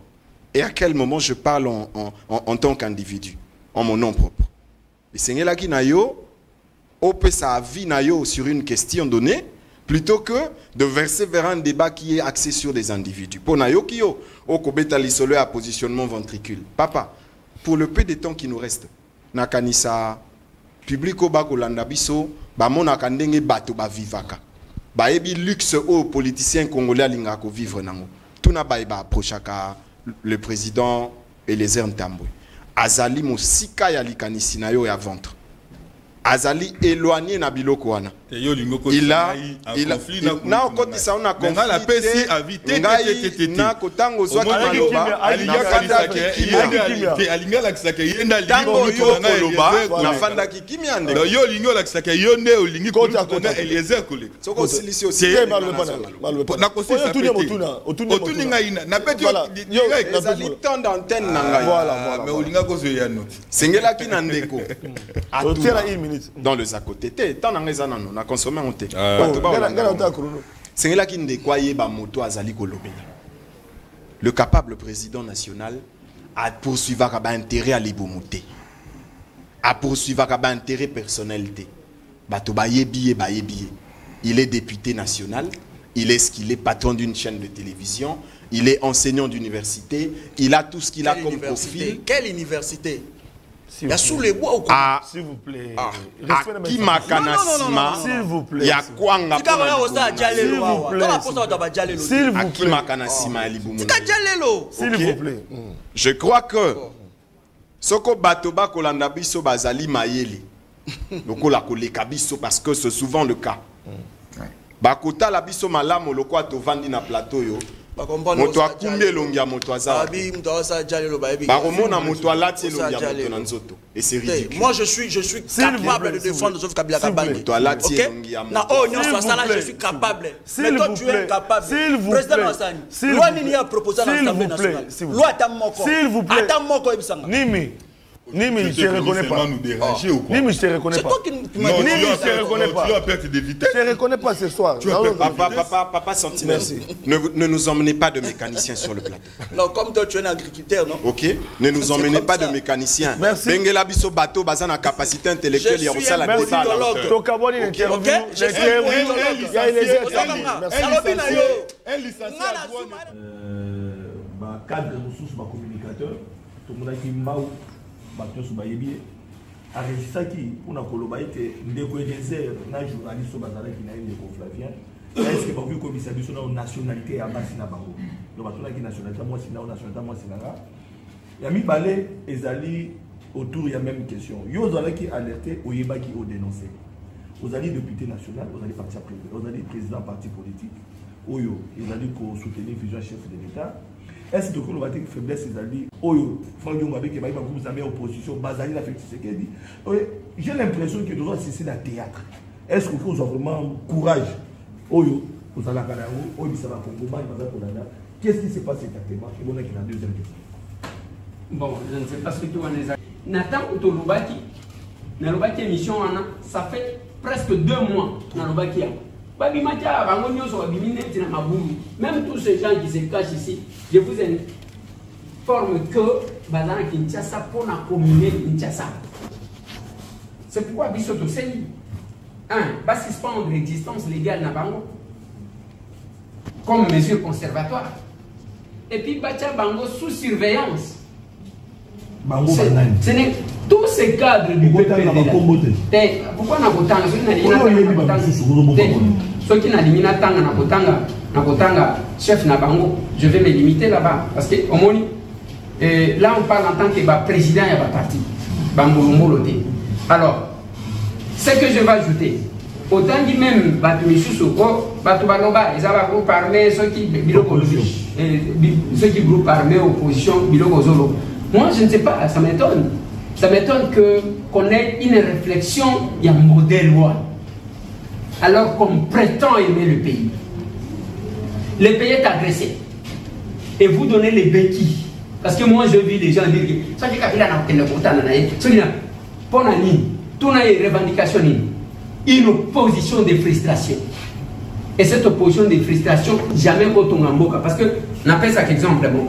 et à quel moment je parle en tant qu'individu, en mon nom propre. Et c'est là qui na yo opé sa avis na yo sur une question donnée plutôt que de verser vers un débat qui est axé sur des individus. Pour na yo ki yo okobeta lisolo à positionnement ventricule. Papa, pour le peu de temps qui nous reste, na kanisa publico ba kolanda biso ba mona kandenge bato ba vivaka. Ba ebi luxe aux politiciens congolais alinga ko vivre nango. Tuna ba eba approchaka le président Eliezer Ntambwe. Azali mosika ya likanisi na yo ya ventre. Azali éloigné na biloko wana. Il a na okoti sa on a conflit la pesi invité na kotango zwa kimaloba alinga ki alinga la kisaka yenda lingo na fanda ki kimia ndeko yo lingo la kisaka yonde olingi kota Eliezer koleka soko silisi aussi na kosisa otuninga ina na peti yo ezali temps d'antenne na ngai voilà mais olinga kozo ya note sengela ki na ndeko atira 1 minute dans les à côté tant na ngeza nano na consommer on te c'est là qui ne croyait ba moto azali kolobela le capable président national a poursuivre ka ba intérêt à libomuté a poursuivre ka ba intérêt personnalité bato ba yebi il est député national il est ce qu'il est patron d'une chaîne de télévision il est enseignant d'université il a tout ce qu'il a comme profil. Quelle université? Il y a sous les bois ou quoi? S'il vous plaît. Qui m'a canasima? S'il vous plaît. Il y a quoi? S'il vous plaît. Je crois que Soko Batoba Kolanda Biso Bazali Mayeli. Loko la koleka biso parce que c'est souvent le cas. Bakota la biso malamo loko atovandi na plateau yo. Moto akumbi longia moto azala. Baromona moto alati longia moto na nzoto. Et c'est ridicule. Moi je suis capable de défendre Joseph Kabila Kabange. Moto alati longia moto. Na oh nyonso sala je suis capable. Mais toi tu es incapable. Président Massani. Loi nini a proposé à l'Assemblée nationale. Loi tamoko. S'il vous plaît. Atamoko ebisanga. Nimi, je ne reconnais pas. Nimi, je ne reconnais pas. C'est toi qui m'as dit. Nimi, je ne reconnais pas. Tu as perdu de vitesse. Je ne reconnais pas ce soir. Papa Sentinelle. Ne nous emmenez pas de mécaniciens sur le plateau. Non, comme toi tu es un agriculteur, non? Ok. Ne nous emmenez pas de mécaniciens. Merci. Bengela biso bateau bazan a capacité intellectuelle il y a aussi la débat. Tokaboni l'interview. Il y a Eliezer. Un licencié à droit. Cadre ressources, communicateur. Tout le monde qui m'a battu sur Bayebi. Arrêtez pour nous collaborer. Ndeko Eliezer, na journaliste au bazar qui n'a Ndeko Flavien. Est-ce que vous avez commis ça sur la nationalité à Bassina Bango? Donc maintenant qui nationalité moi c'est nationalité moi c'est là. Il y a mis balai ezali autour il y a même question. Yo zala qui alerté oyeba qui au dénoncé. Vous allez député national, vous allez parti privé, vous allez président parti politique. Oyo, ils allaient soutenir fusion chef de l'État. Est-ce que vous avez une faiblesse, ils allaient Oyo, Franck Diomba avec vous avez opposition, Bazali la fait ce qu'elle dit. J'ai l'impression que nous avons cessé le théâtre. Est-ce que vous avez vraiment courage? Oyo, vous allez à Kanao, Oyo, ça va pour vous, qu'est-ce qui s'est passé exactement? Et on a la deuxième question. Bon, je ne sais pas ce que tu vas les Nathan Outolubaki, Nalobaki émission, ça fait presque 2 mois. Nalobaki. Même tous ces gens qui se cachent ici, je vous informe que Bazan Kinshasa pour la commune Kinshasa. C'est pourquoi Bissoto Seni, va suspendre l'existence légale de Bango comme mesure conservatoire. Et puis Bacha Bango sous surveillance. Ce n'est tous ces cadres du PPRD. Pourquoi n'a pas ceux qui n'a pas chef Nabango, je vais me limiter là-bas. Parce que là, on parle en tant que président et parti. Alors, ce que je vais ajouter, autant dit même ceux qui groupent armés opposition, moi je ne sais pas, ça m'étonne. Ça m'étonne qu'on ait une réflexion, il y a un modèle loi. Alors qu'on prétend aimer le pays. Le pays est agressé. Et vous donnez les béquilles. Parce que moi je vis les gens dire que ça fait qu'il y a une revendication, une opposition de frustration. Et cette opposition de frustration, jamais Botongamboka. Parce que, on appelle ça qu'exemple, bon,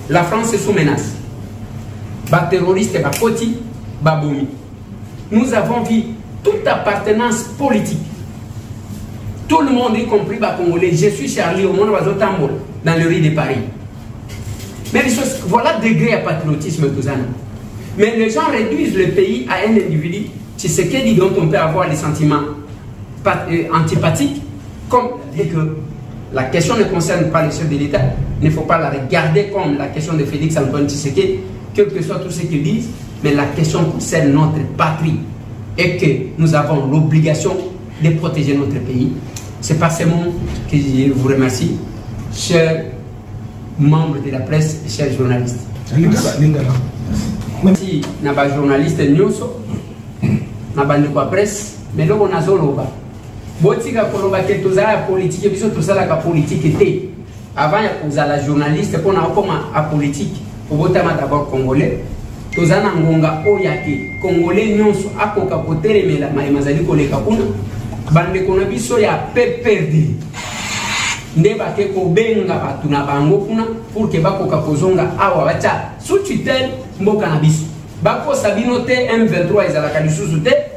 la France est sous menace. Bas terroriste, bas Koti, bas Bomi. Nous avons vu toute appartenance politique. Tout le monde, y compris bas Congolais, je suis Charlie au monde Tambour, dans le riz de Paris. Mais voilà degré à patriotisme tout ça. Mais les gens réduisent le pays à un individu, c'est ce qu'il dit dont on peut avoir des sentiments antipathiques, comme que la question ne concerne pas le chef de l'État, il ne faut pas la regarder comme la question de Félix Antoine Tshisekedi, quel que soit tout ce qu'ils disent, mais la question concerne notre patrie et que nous avons l'obligation de protéger notre pays. C'est par ces mots que je vous remercie, chers membres de la presse et chers journalistes. Si nous sommes journalistes, nous sommes presse, mais nous sommes zoloba. Botika koloba ke tozala politique biso tozala ka politique était avant ya kozala journaliste pour na koma a politique obotama d'abord congolais tozana ngonga oyake congolais nyonso akoka kotelemela mazali koleka kuna bande kona biso ya PPRD ndeba ke ko benga batu na bango kuna pour que bakoka kozonga awa bacha sous tutelle mboka na biso bako sabino te M23 ezala ka lisusu te